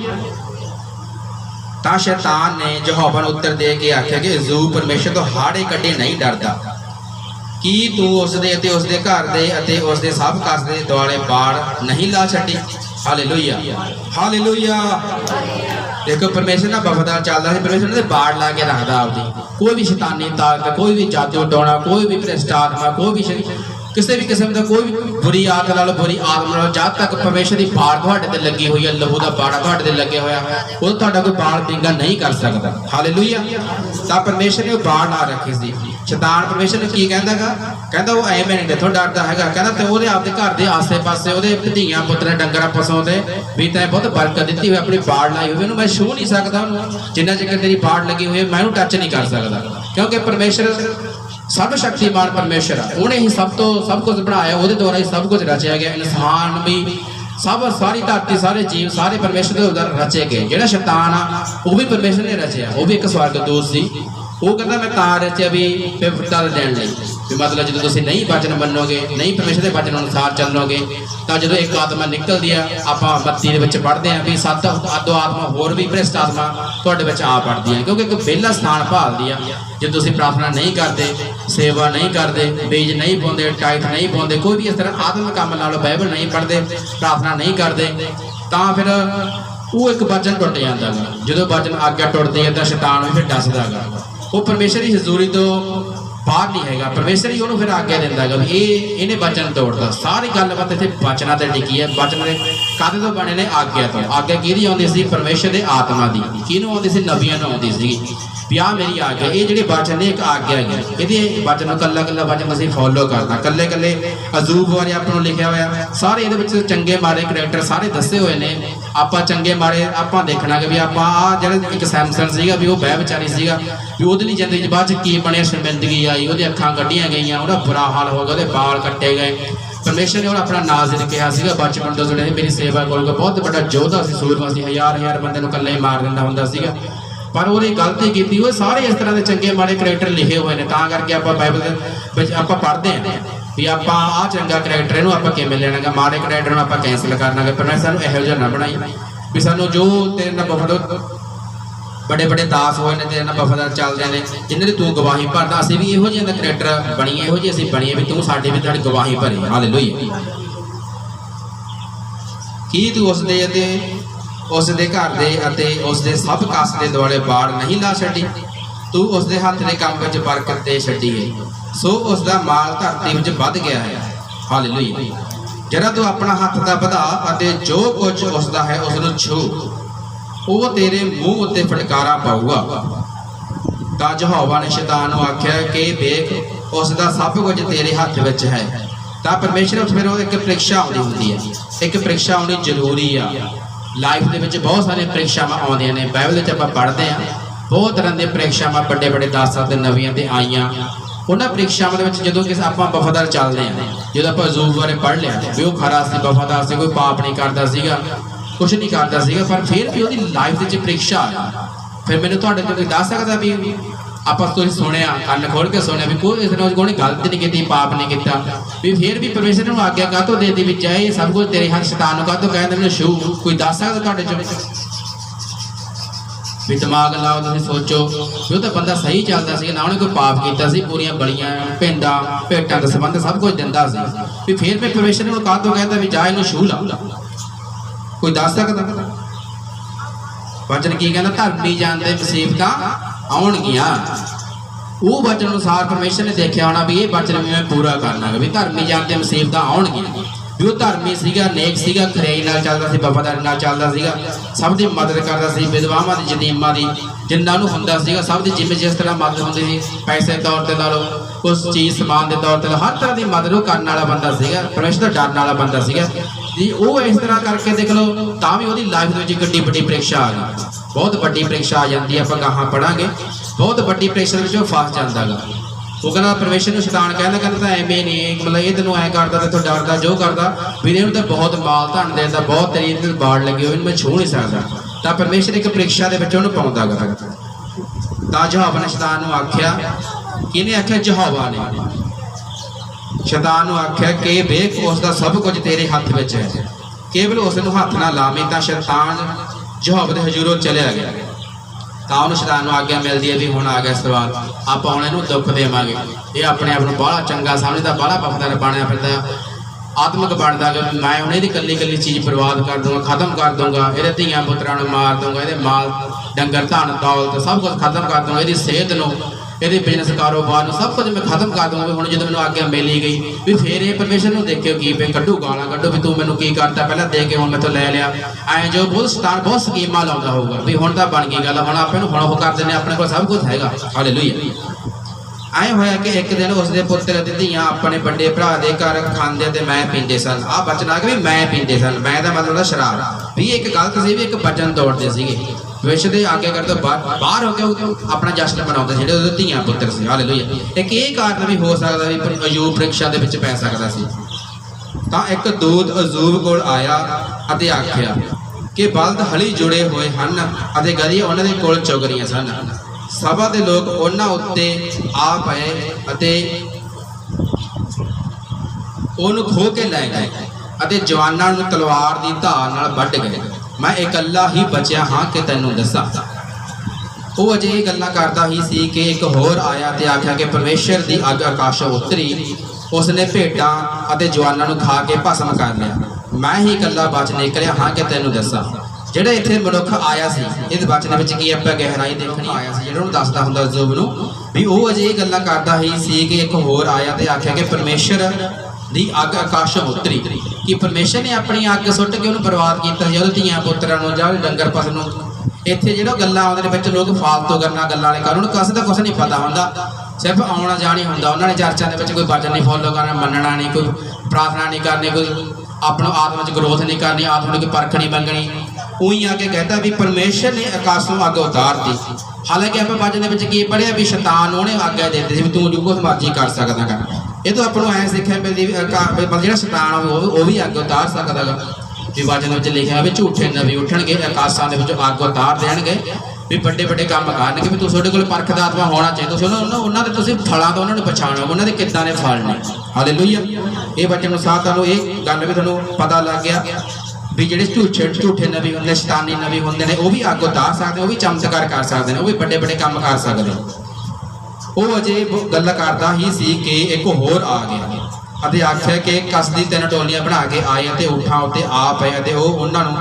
ਤਾਂ ਸ਼ੈਤਾਨ ਨੇ ਯਹੋਵਾ ਨੂੰ ਉੱਤਰ ਦੇ ਕੇ ਆਖਿਆ ਕਿ ਅਜ਼ੂਬ ਪਰਮੇਸ਼ਰ ਤੋਂ ਹਾੜੇ ਕੱਢੇ ਨਹੀਂ ਡਰਦਾ कि तू उसदे ते उसदे घर दे अते उसदे सब कस दे दुआले बाड़ नहीं ला छड्डी। Hallelujah hallelujah. देखो परमेश्वर ना वफादार चलता है परमेश्वर ने बाड़ ला के रखता आपकी कोई भी शैतानी ताकत कोई भी जादू टोना कोई भी भ्रष्ट आत्मा कोई भी किसी भी किस्म का कोई भी बुरी आदत ला लो बुरी आत्मा ला जब तक परमेश्वर की बाड़ तुहाडे ते लगी हुई है लहू का बाड़ा तुहाडे ते लगे होया वो तुहाडा कोई बाड़ पिंगा नहीं कर सकता। हालेलुया। तां परमेश्वर ने बाड़ ला रखी सी शैतान परमेश्वर ने की कहंदा गा कहंदा वो एवें नहीं देखो डरदा हैगा कहंदा ते ओहदे आपदे घर दे आसे पासे ओहदे धीआं पुत्तरां डंगरां पशुओं ते भी तैं बहुत बरकत दित्ती हुई अपनी बाड़ लाई हुई मैं छू नहीं सकदा जिन्ना चिर तेरी बाड़ लगी हुई है मैं टच नहीं कर सकता क्योंकि परमेश्वर सर्व शक्तिमान परमेश्वर उन्हें ही सब कुछ बनाया, वो द्वारा ही सब कुछ रचा गया। इंसान भी सब सारी धरती सारे जीव सारे परमेश्वर के उधर रचे गए। जो शैतान आ वो भी परमेश्वर ने रचा, वो भी एक स्वर्गदूत सी। वो कहता मैं तां रचा भी पवित्रता देने लई, भी मतलब जो तुम नहीं वचन मनोगे नहीं परमेश्वर के वचन अनुसार चलोगे तो जो एक आत्मा निकलती है आप बत्ती के पढ़ते हैं भी 7 अदो आत्मा होर भी भ्रिष्ट आत्मा थोड़े आ पढ़ती हैं, क्योंकि एक बेला स्थान भालती है। जो तुम प्रार्थना नहीं करते सेवा नहीं करते बीज नहीं पाते टाइट नहीं पाते कोई भी इस तरह आत्म काम ला लो बाइबल नहीं पढ़ते प्रार्थना नहीं करते तो फिर वो एक वचन टुट जाता है। जो वचन आज्ञा टुटती है तो शैतान भी फिर डसदा गा, वो परमेश्वर की हजूरी तो बाहर नहीं हैगा। परमेश्वर ही उन्होंने फिर आज्ञा दिंदा है भी इन्हें वचन तोड़ता। सारी गलबात इतने वचनों से टिकी है। वचन कादे तो बने ने आज्ञा तो। आज्ञा किहदी आउंदी सी? परमेश्वर के आत्मा की। किहनूं आउंदी सी? नबियां नूं आउंदी सी भी आ मेरी आज्ञा। ये जिहड़े वचन ने एक आज्ञा है, ये वचन कल्ला कल्ला वचन असीं फॉलो करना। कल्ले कल्ले अजूब बारे आपां नूं लिखिया होया सारे इहदे विच चंगे माड़े करैक्टर सारे दस्से हुए ने। आपां चंगे माड़े आपां देखना कि भी आपां आ जिहड़ा एक सैमसन सीगा भी वो बह विचारी सीगा भी ओहदी जिंदगी च बाद च की बणिया शर्मिंदगी आई, ओहदी अखां कड्ढियां गईयां, ओहदा बुरा हाल हो गया, ओहदे बाल कट्टे गए। परमेश्वर ने अपना नाज़िर कहा सीगा बचपन तो जुड़े मेरी सेवा करूँगा। बहुत बड़ा योद्धा सी सूरमा सी, हज़ार बंदे नूं कल्ले ही मार दिंदा हुंदा सीगा, पर वो गलती की। वो सारे इस तरह के चंगे माड़े करैक्टर लिखे हुए हैं। तां करके आप बाइबल आप पढ़ते हैं भी आप आ चंगा करैक्टर इनू आप किवें लेना, माड़े करैक्टर आप कैंसल करना। पर सानू इहो जिहा ना बनाई भी सानू जो तेरे नाल वफादार बड़े बड़े दास होए ने तेरे नाल वफादार चलदे ने जिन्हां दी तू गवाही भरदा। असीं भी इहो जिहा करैक्टर बणीए, इहो जिहे असीं बणीए भी तू साडी भी तुहाडी गवाही भरे। हालेलुया। की तू उसदे घर दे उसदे सब कस दे दुआले बाड़ नहीं ला छड्डी? तू उसदे हत्थ दे काम विच बरकत दे छड्डी है, सो उसदा माल धरती विच वध गया है। हालेलुया। जरा तू अपना हत्थ दा वधा अते जो कुछ उसदा है उसनूं छू, वो तेरे मूँह उत्ते फटकारा पाऊगा। तां यहोवा ने शैतान नूं आख्या कि वेख उसदा सब कुछ तेरे हत्थ विच है। तां परमेश्वर फिर एक परीक्षा आउंदी हुंदी है, एक परीक्षा आउणी जरूरी आ। लाइफ के विच बहुत सारी परीक्षावां आउंदियां ने। बाइबल विच आपां पढ़दे हैं बहुत तरह की परीक्षावां बड़े बड़े दासां ते नबियां ते आईयां। उन्हां परीक्षावां दे विच जदों कि आपां वफादार चलदे हैं, जदों आपां अयूब बारे पढ़ लिया भी वो खरा सी वफादार सी, कोई पाप नहीं करदा सीगा कुछ नहीं करदा सीगा, पर फिर भी उसदी लाइफ विच परीक्षा आई। फिर मैनूं तुहाडे कोल कोई दस सकदा भी आपां तुसीं सुनिया कन्न खोल के सुनिया भी कोई इसने कोई गलती नहीं की पाप नहीं किया भी फिर भी परमेश्वर ने आज्ञा काहतों दे दी भी चाहे सब कुछ तेरे हाथ शैतान नूं काहतों कहंदे मैनूं छू? कोई दस सकदा तुहाडे चों भी? दिमाग लाओ तुसीं सोचो भी वो तो बंदा सही चलदा सी ना, उन्हें कोई पाप किया सी, पूरियां बड़ियां भेडां भेटां दा संबंध सब कुछ दिंदा सी भी फिर भी परमेश्वर ने काहतों कहंदा भी जा इहनूं छू ला? कोई दस सकदा? वचन की कहना? धर्मी जानते मुसीबतां आउणगियां। वो वचन अनुसार परमेश्वर ने देखा होना भी ये वचन भी मैं पूरा करना भी धर्मी जानते मुसीबतां आउणगियां। भी वो धर्मी सीगा, नेक सीगा, खरियाई नाल चलदा सी, वफादारी नाल चलदा सीगा, सब दी मदद करदा सी, विधवावां दी यतीमां दी जिन्नां नूं हुंदा सीगा सब दी जिवें जिस तरह मदद हुंदी सी पैसे तौर ते ला लो उस चीज़ समान के तौर पर हर तरह की मदद करने वाला बंदा सीगा, परमेश्वर का डरने वाला बंदा सीगा जी। वो इस तरह करके देख लो तां भी उसदी लाइफ में एड्डी वड्डी परीक्षा आ गई, बहुत वड्डी परीक्षा आ जाती है। आप गाहां पढ़ांगे बहुत वड्डी परीक्षा में फस जाता गा। वो कहना परमेश्वर शैतान कहता तो एवें नहीं मतलब ये तेनों ऐ करता तो डरदा जो करता भी इन्हूं तो बहुत माल धन देता बहुत तेरी बाड़ लगी हुई मैं छू नहीं सकता। तो परमेश्वर एक परीक्षा के पाउंदा गा। तां यहोवा ने शैतान नूं आख्या, किहने आख्या? यहोवा ने शैतान नूं आख्या कि वेख उसका सब कुछ तेरे हथ में है, केवल उसनूं हथ ना लावीं। तां शैतान यहोवा दे हजूरों चलिया गया। तां उहनूं शैतान नूं आग्या मिलदी है भी हुण आ गया सवाल, आपां हुण इहनूं दुख देवांगे। ये अपने आप नूं बाहला चंगा समझदा, बाहला वफादार बनया फिरदा, आत्मक बनता कि मैं उन्हें दी कल्ली कल्ली चीज़ बर्बाद कर दूंगा, खत्म कर दूंगा, ये धियां पुत्रां नूं मार दूंगा, ये माल डंगर धन दौलत सब कुछ खत्म कर दूंगा, ये सेहत नूं ये बिजनेस कारोबार सब कुछ मैं खत्म कर दूंगा। हूँ जो मैं आज्ञा मिली गई भी फिर ये परमेश्वर को देखियो की पे कड्डू गाला कड्डो भी तू मैनू की करता पहले दे के हूँ मैं तो लै लिया ऐ जो बहुत शैतान बहुत स्कीमां लाउंदा होगा भी हुण तां बन गई गल हुण आपां नूं हुण ओह कर दिंदे अपने कोल सब कुछ हैगा। हालेलुया। ऐ होया कि एक दिन उसके पुत्र ते धीआं अपने बड़े भरा के घर खांदे ते मैं पींदे सन। आ बचन आ कि मैं पींदे सन, मैं दा मतलब शराब भी एक गलत सी भी एक बचन तोड़ते सीगे ਭਵਿੱਖ ਦੇ ਆਗੇ ਕਰ ਤੋਂ ਬਾਹਰ ਹੋ ਕੇ ਉਹ ਆਪਣਾ ਜਸ਼ਨ ਮਨਾਉਂਦੇ ਜਿਹੜੇ ਉਹਦੇ ਧੀਆਂ ਪੁੱਤਰ ਸੀ। ਹਾਲੇਲੂਇਆ। ਇੱਕ ਇਹ ਕਾਰਨ ਵੀ ਹੋ ਸਕਦਾ ਵੀ ਅਯੂਬ ਪ੍ਰੀਖਿਆ ਦੇ ਵਿੱਚ ਪੈ ਸਕਦਾ ਸੀ। ਤਾਂ ਇੱਕ ਦੂਤ ਅਯੂਬ ਕੋਲ ਆਇਆ ਅਤੇ ਆਖਿਆ ਕਿ ਬਲਦ ਹਲੀ ਜੁੜੇ ਹੋਏ ਹਨ ਅਤੇ ਗਧੀਆਂ ਉਹਨਾਂ ਦੇ ਕੋਲ ਚੁਗ ਰਹੀਆਂ ਸਨ। ਸਭਾ ਦੇ ਲੋਕ ਉਹਨਾਂ ਉੱਤੇ ਆ ਪਏ ਅਤੇ ਉਹਨੂੰ ਖੋਹ ਕੇ ਲੈ ਗਏ ਅਤੇ ਜਵਾਨਾਂ ਨੂੰ ਤਲਵਾਰ ਦੀ ਧਾਰ ਨਾਲ ਵੱਢ ਗਏ। ਮੈਂ ਇਕੱਲਾ ਹੀ ਬਚਿਆ ਹਾਂ ਕਿ ਤੈਨੂੰ ਦੱਸਾਂ। ਉਹ ਅਜੇ ਇਹ ਗੱਲਾਂ ਕਰਦਾ ਹੀ ਸੀ ਕਿ ਇੱਕ ਹੋਰ ਆਇਆ ਤੇ ਆਖਿਆ ਕਿ ਪਰਮੇਸ਼ਰ ਦੀ ਅੱਗ ਆਕਾਸ਼ੋਂ ਉਤਰੀ, ਉਸਨੇ ਭੇਡਾਂ ਅਤੇ ਜਵਾਨਾਂ ਨੂੰ ਖਾ ਕੇ ਭਸਮ ਕਰ ਲਿਆ। ਮੈਂ ਹੀ ਇਕੱਲਾ ਬਚ ਨਿਕਲਿਆ ਹਾਂ ਕਿ ਤੈਨੂੰ ਦੱਸਾਂ। ਜਿਹੜਾ ਇੱਥੇ ਮਨੁੱਖ ਆਇਆ ਸੀ, ਇਸ ਬਚਨ ਵਿੱਚ ਕੀ ਆਪਾਂ ਗਹਿਰਾਈ ਦੇਖਣੀ ਆਇਆ ਸੀ, ਜਿਹੜਾ ਉਹਨੂੰ ਦੱਸਦਾ ਹੁੰਦਾ ਅਯੂਬ ਨੂੰ ਵੀ ਉਹ ਅਜੇ ਇਹ ਗੱਲਾਂ ਕਰਦਾ ਹੀ ਸੀ ਕਿ ਇੱਕ ਹੋਰ ਆਇਆ ਤੇ ਆਖਿਆ ਕਿ ਪਰਮੇਸ਼ਰ ਦੀ ਅੱਗ ਆਕਾਸ਼ੋਂ ਉਤਰੀ। ਕਿ ਪਰਮੇਸ਼ਰ ਨੇ ਆਪਣੀ ਅੱਗ ਸੁੱਟ ਕੇ ਉਹਨੂੰ ਬਰਬਾਦ ਕੀਤਾ ਸੀ, ਉਹਦੇ ਧੀਆਂ ਪੁੱਤਰਾਂ ਨੂੰ ਜਾਂ ਡੰਗਰ ਪਸ਼ੂ ਨੂੰ। ਇੱਥੇ ਜਿਹੜਾ ਗੱਲਾਂ ਆਉਂਦੇ ਨੇ ਵਿੱਚ ਲੋਕ ਫਾਲਤੂ ਗੱਲਾਂ ਵਾਲੇ ਕਰਨ, ਉਹਨੂੰ ਕਿਸੇ ਦਾ ਕੁਛ ਨਹੀਂ ਪਤਾ ਹੁੰਦਾ, ਸਿਰਫ ਆਉਣਾ ਜਾਣੀ ਹੁੰਦਾ। ਉਹਨਾਂ ਨੇ ਚਰਚਾਂ ਦੇ ਵਿੱਚ ਕੋਈ ਵਚਨ ਨਹੀਂ ਫੋਲੋ ਕਰਨਾ, ਮੰਨਣਾ ਨਹੀਂ, ਕੋਈ ਪ੍ਰਾਰਥਨਾ ਨਹੀਂ ਕਰਨੀ, ਕੋਈ ਆਪਣਾ ਆਤਮਾ 'ਚ ਗਰੋਥ ਨਹੀਂ ਕਰਨੀ, ਆਤਮਾ ਦੀ ਪਰਖ ਨਹੀਂ ਮੰਗਣੀ। ਉਹੀ ਆ ਕੇ ਕਹਿੰਦਾ ਵੀ ਪਰਮੇਸ਼ਰ ਨੇ ਆਕਾਸ਼ੋਂ ਅੱਗ ਉਤਾਰਤੀ। ਹਾਲਾਂਕਿ ਆਪਾਂ ਵਚਨ ਦੇ ਵਿੱਚ ਕੀ ਪੜ੍ਹਿਆ ਵੀ ਸ਼ੈਤਾਨ ਨੂੰ ਉਹਨੇ ਆਗਿਆ ਦੇ ਦਿੱਤੀ ਸੀ ਵੀ ਤੂੰ ਜੋ ਕੁਛ ਮਰਜ਼ੀ ਕਰ ਸਕਦਾ ਗਾ। ਇਹ ਤੋਂ ਆਪਾਂ ਨੂੰ ਐਂ ਸਿੱਖਿਆ ਮਿਲਦੀ ਵੀ ਜਿਹੜਾ ਸ਼ੈਤਾਨ ਉਹ ਵੀ ਅੱਗ ਉਤਾਰ ਸਕਦਾ ਗਾ। ਵੀ ਵਚਨ ਵਿੱਚ ਲਿਖਿਆ ਵੀ ਝੂਠੇ ਨਬੀ ਉੱਠਣਗੇ, ਆਕਾਸ਼ਾਂ ਦੇ ਵਿੱਚੋਂ ਅੱਗ ਉਤਾਰ ਦੇਣਗੇ, ਵੀ ਵੱਡੇ ਵੱਡੇ ਕੰਮ ਕਰਨਗੇ। ਵੀ ਤੁਹਾਡੇ ਕੋਲ ਪਰਖ ਦਾ ਆਤਮਾ ਹੋਣਾ ਚਾਹੀਦਾ। ਤੁਸੀਂ ਉਹਨਾਂ ਦੇ ਤੁਸੀਂ ਫਲਾਂ ਤੋਂ ਉਹਨਾਂ ਨੂੰ ਪਛਾਣੋ, ਉਹਨਾਂ ਦੇ ਕਿੱਦਾਂ ਦੇ ਫਲ ਨੇ। ਹਾਲੇਲੂਇਆ। ਇਹ ਬੱਚੇ ਨੂੰ ਸਾਹ ਤੁਹਾਨੂੰ ਇਹ ਗੱਲ ਵੀ ਤੁਹਾਨੂੰ ਪਤਾ ਲੱਗ ਗਿਆ ਵੀ ਜਿਹੜੇ ਝੂਠੇ ਨਬੀ ਹੁੰਦੇ, ਸ਼ੈਤਾਨੀ ਨਬੀ ਹੁੰਦੇ ਨੇ, ਉਹ ਵੀ ਅੱਗ ਉਤਾਰ ਸਕਦੇ, ਉਹ ਵੀ ਚਮਤਕਾਰ ਕਰ ਸਕਦੇ ਨੇ, ਉਹ ਵੀ ਵੱਡੇ ਵੱਡੇ ਕੰਮ ਕਰ ਸਕਦੇ। ਉਹ ਅਜੇ ਗੱਲ ਕਰਦਾ ਹੀ ਸੀ ਕਿ ਇੱਕ ਹੋਰ ਆ ਗਿਆ ਅਤੇ ਆਖਿਆ ਕਿ ਕਸਦੀ 3 ਟੋਲੀਆਂ ਬਣਾ ਕੇ ਆਏ ਅਤੇ ਊਠਾਂ ਉੱਤੇ ਆ ਪਏ ਅਤੇ ਉਹ ਉਹਨਾਂ ਨੂੰ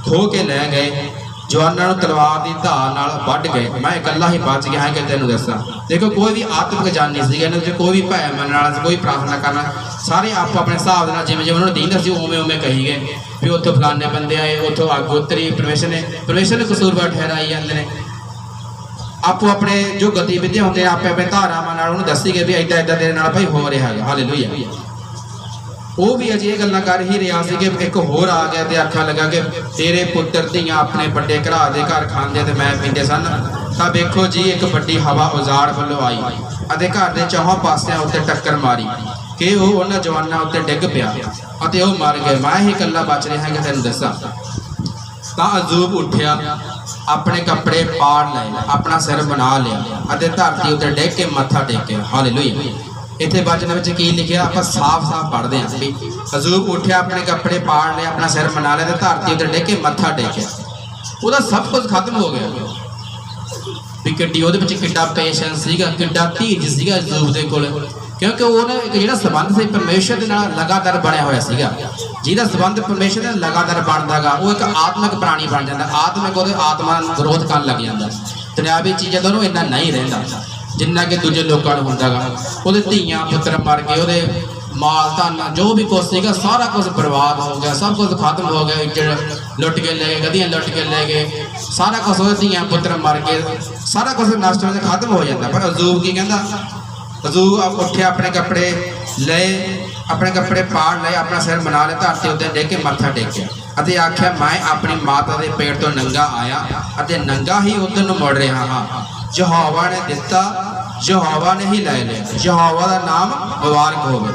ਖੋਹ ਕੇ ਲੈ ਗਏ, ਜਵਾਨਾਂ ਨੂੰ ਤਲਵਾਰ ਦੀ ਧਾਰ ਨਾਲ ਵੱਢ ਗਏ। ਮੈਂ ਇਕੱਲਾ ਹੀ ਬਚ ਗਿਆ ਹਾਂ ਕਿ ਤੈਨੂੰ ਦੱਸਾਂ। ਦੇਖੋ ਕੋਈ ਵੀ ਆਤਮਿਕ ਜਾਨ ਨਹੀਂ ਸੀਗਾ ਇਹਨਾਂ ਵਿੱਚ, ਕੋਈ ਵੀ ਭੈ ਮੰਨਣ ਵਾਲਾ ਸੀ, ਕੋਈ ਪ੍ਰਾਰਥਨਾ ਕਰਨਾ, ਸਾਰੇ ਆਪੋ ਆਪਣੇ ਹਿਸਾਬ ਦੇ ਨਾਲ ਜਿਵੇਂ ਜਿਵੇਂ ਉਹਨਾਂ ਨੂੰ ਦੀਂਦਾ ਸੀ ਉਵੇਂ ਉਵੇਂ ਕਹੀ ਗਏ ਵੀ ਉੱਥੋਂ ਫਲਾਣੇ ਬੰਦੇ ਆਏ, ਉੱਥੋਂ ਅੱਗ ਉਤਰੀ। ਪਰਮੇਸ਼ਰ ਨੇ ਕਸੂਰਵਾਰ ਠਹਿਰਾਈ ਜਾਂਦੇ ਨੇ। ਆਪੋ ਆਪਣੇ ਜੋ ਗਤੀਵਿਧੀਆਂ ਹੁੰਦੀਆਂ ਆਪੇ ਆਪਣੇ ਧਾਰਾਵਾਂ ਨਾਲ ਉਹਨੂੰ ਦੱਸੀ ਗਏ ਵੀ ਇੱਦਾਂ ਇੱਦਾਂ ਤੇਰੇ ਨਾਲ ਭਾਈ ਹੋ ਰਿਹਾ ਹੈਗਾ। ਹਾਲੇਲੂਇਆ। ਉਹ ਵੀ ਅਜੇ ਇਹ ਗੱਲਾਂ ਕਰ ਹੀ ਰਿਹਾ ਸੀ ਕਿ ਇੱਕ ਹੋਰ ਆ ਗਿਆ ਤੇ ਆਖਣ ਲੱਗਾ ਕਿ ਤੇਰੇ ਪੁੱਤਰ ਧੀਆਂ ਆਪਣੇ ਵੱਡੇ ਘਰਾ ਦੇ ਘਰ ਖਾਂਦੇ ਤੇ ਮੈਂ ਪੀਂਦੇ ਸਨ। ਤਾਂ ਵੇਖੋ ਜੀ ਇੱਕ ਵੱਡੀ ਹਵਾ ਉਜਾੜ ਵੱਲੋਂ ਆਈ ਅਤੇ ਘਰ ਦੇ ਚੌਹਾਂ ਪਾਸਿਆਂ ਉੱਤੇ ਟੱਕਰ ਮਾਰੀ ਕਿ ਉਹ ਉਹਨਾਂ ਜਵਾਨਾਂ ਉੱਤੇ ਡਿੱਗ ਪਿਆ ਅਤੇ ਉਹ ਮਰ ਗਏ। ਮੈਂ ਹੀ ਇਕੱਲਾ ਬਚ ਰਿਹਾ ਕਿ ਤੈਨੂੰ ਦੱਸਾਂ। ਤਾਂ ਅਯੂਬ ਉੱਠਿਆ, ਆਪਣੇ ਕੱਪੜੇ ਪਾੜ ਲਏ, ਆਪਣਾ ਸਿਰ ਬਣਾ ਲਿਆ ਅਤੇ ਧਰਤੀ ਉੱਤੇ ਡਿੱਗ ਕੇ ਮੱਥਾ ਟੇਕਿਆ। ਹਾਲੇਲੂਇਆ। ਇੱਥੇ ਵਚਨ ਵਿੱਚ ਕੀ ਲਿਖਿਆ ਆਪਾਂ ਸਾਫ਼-ਸਾਫ਼ ਪੜ੍ਹਦੇ ਹਾਂ ਵੀ ਅਯੂਬ ਉੱਠਿਆ, ਆਪਣੇ ਕੱਪੜੇ ਪਾੜ ਲਏ, ਆਪਣਾ ਸਿਰ ਬਣਾ ਲਿਆ ਤੇ ਧਰਤੀ ਉੱਤੇ ਡਿੱਗ ਕੇ ਮੱਥਾ ਟੇਕਿਆ। ਉਹਦਾ ਸਭ ਕੁਝ ਖਤਮ ਹੋ ਗਿਆ ਵੀ ਕਿੱਡੀ ਉਹਦੇ ਵਿੱਚ ਕਿੱਡਾ ਪੇਸ਼ੈਂਸ ਸੀਗਾ, ਕਿੱਡਾ ਧੀਰਜ ਸੀਗਾ ਅਯੂਬ ਦੇ ਕੋਲ। ਕਿਉਂਕਿ ਉਹਨੇ ਇੱਕ ਜਿਹੜਾ ਸੰਬੰਧ ਸੀ ਪਰਮੇਸ਼ਰ ਦੇ ਨਾਲ ਲਗਾਤਾਰ ਬਣਿਆ ਹੋਇਆ ਸੀਗਾ। ਜਿਹਦਾ ਸੰਬੰਧ ਪਰਮੇਸ਼ਰ ਦੇ ਨਾਲ ਲਗਾਤਾਰ ਬਣਦਾ ਗਾ ਉਹ ਇੱਕ ਆਤਮਿਕ ਪ੍ਰਾਣੀ ਬਣ ਜਾਂਦਾ। ਆਤਮਿਕ ਉਹਦੇ ਆਤਮਾ ਨੂੰ ਗਰੋਥ ਕਰਨ ਲੱਗ ਜਾਂਦਾ। ਦੁਨਿਆਵੀ ਚੀਜ਼ਾਂ ਤੋਂ ਉਹਨੂੰ ਇੰਨਾ ਨਹੀਂ ਰਹਿੰਦਾ ਜਿੰਨਾ ਕਿ ਦੂਜੇ ਲੋਕਾਂ ਨੂੰ ਹੁੰਦਾ ਗਾ। ਉਹਦੇ ਧੀਆਂ ਪੁੱਤਰ ਮਰ ਗਏ, ਉਹਦੇ ਮਾਲ ਧਨ ਜੋ ਵੀ ਕੁਛ ਸੀਗਾ ਸਾਰਾ ਕੁਝ ਬਰਬਾਦ ਹੋ ਗਿਆ, ਸਭ ਕੁਝ ਖਤਮ ਹੋ ਗਿਆ। ਇੱਜੜ ਲੁੱਟ ਕੇ ਲੈ ਗਏ, ਗਧੀਆਂ ਲੁੱਟ ਕੇ ਲੈ ਗਏ, ਸਾਰਾ ਕੁਝ ਉਹਦੇ ਧੀਆਂ ਪੁੱਤਰ ਮਰ ਗਏ, ਸਾਰਾ ਕੁਝ ਨਸ਼ਟ ਹੋ ਜਾਂਦਾ, ਖਤਮ ਹੋ ਜਾਂਦਾ। ਪਰ ਅਯੂਬ ਕੀ ਕਹਿੰਦਾ? ਅਯੂਬ ਉੱਠਿਆ, ਆਪਣੇ ਕੱਪੜੇ ਲਏ, ਆਪਣੇ ਕੱਪੜੇ ਪਾੜ ਲਏ, ਆਪਣਾ ਸਿਰ ਬਣਾ ਲਿਆ, ਧਰਤੀ ਉੱਤੇ ਡਿੱਗ ਕੇ ਮੱਥਾ ਟੇਕਿਆ ਅਤੇ ਆਖਿਆ ਮੈਂ ਆਪਣੀ ਮਾਤਾ ਦੇ ਪੇਟ ਤੋਂ ਨੰਗਾ ਆਇਆ ਅਤੇ ਨੰਗਾ ਹੀ ਉੱਧਰ ਨੂੰ ਮੁੜ ਰਿਹਾ ਹਾਂ। ਯਹੋਵਾ ਨੇ ਦਿੱਤਾ, ਯਹੋਵਾ ਨੇ ਹੀ ਲੈ ਲਿਆ, ਯਹੋਵਾ ਦਾ ਨਾਮ ਮੁਬਾਰਕ ਹੋਵੇ।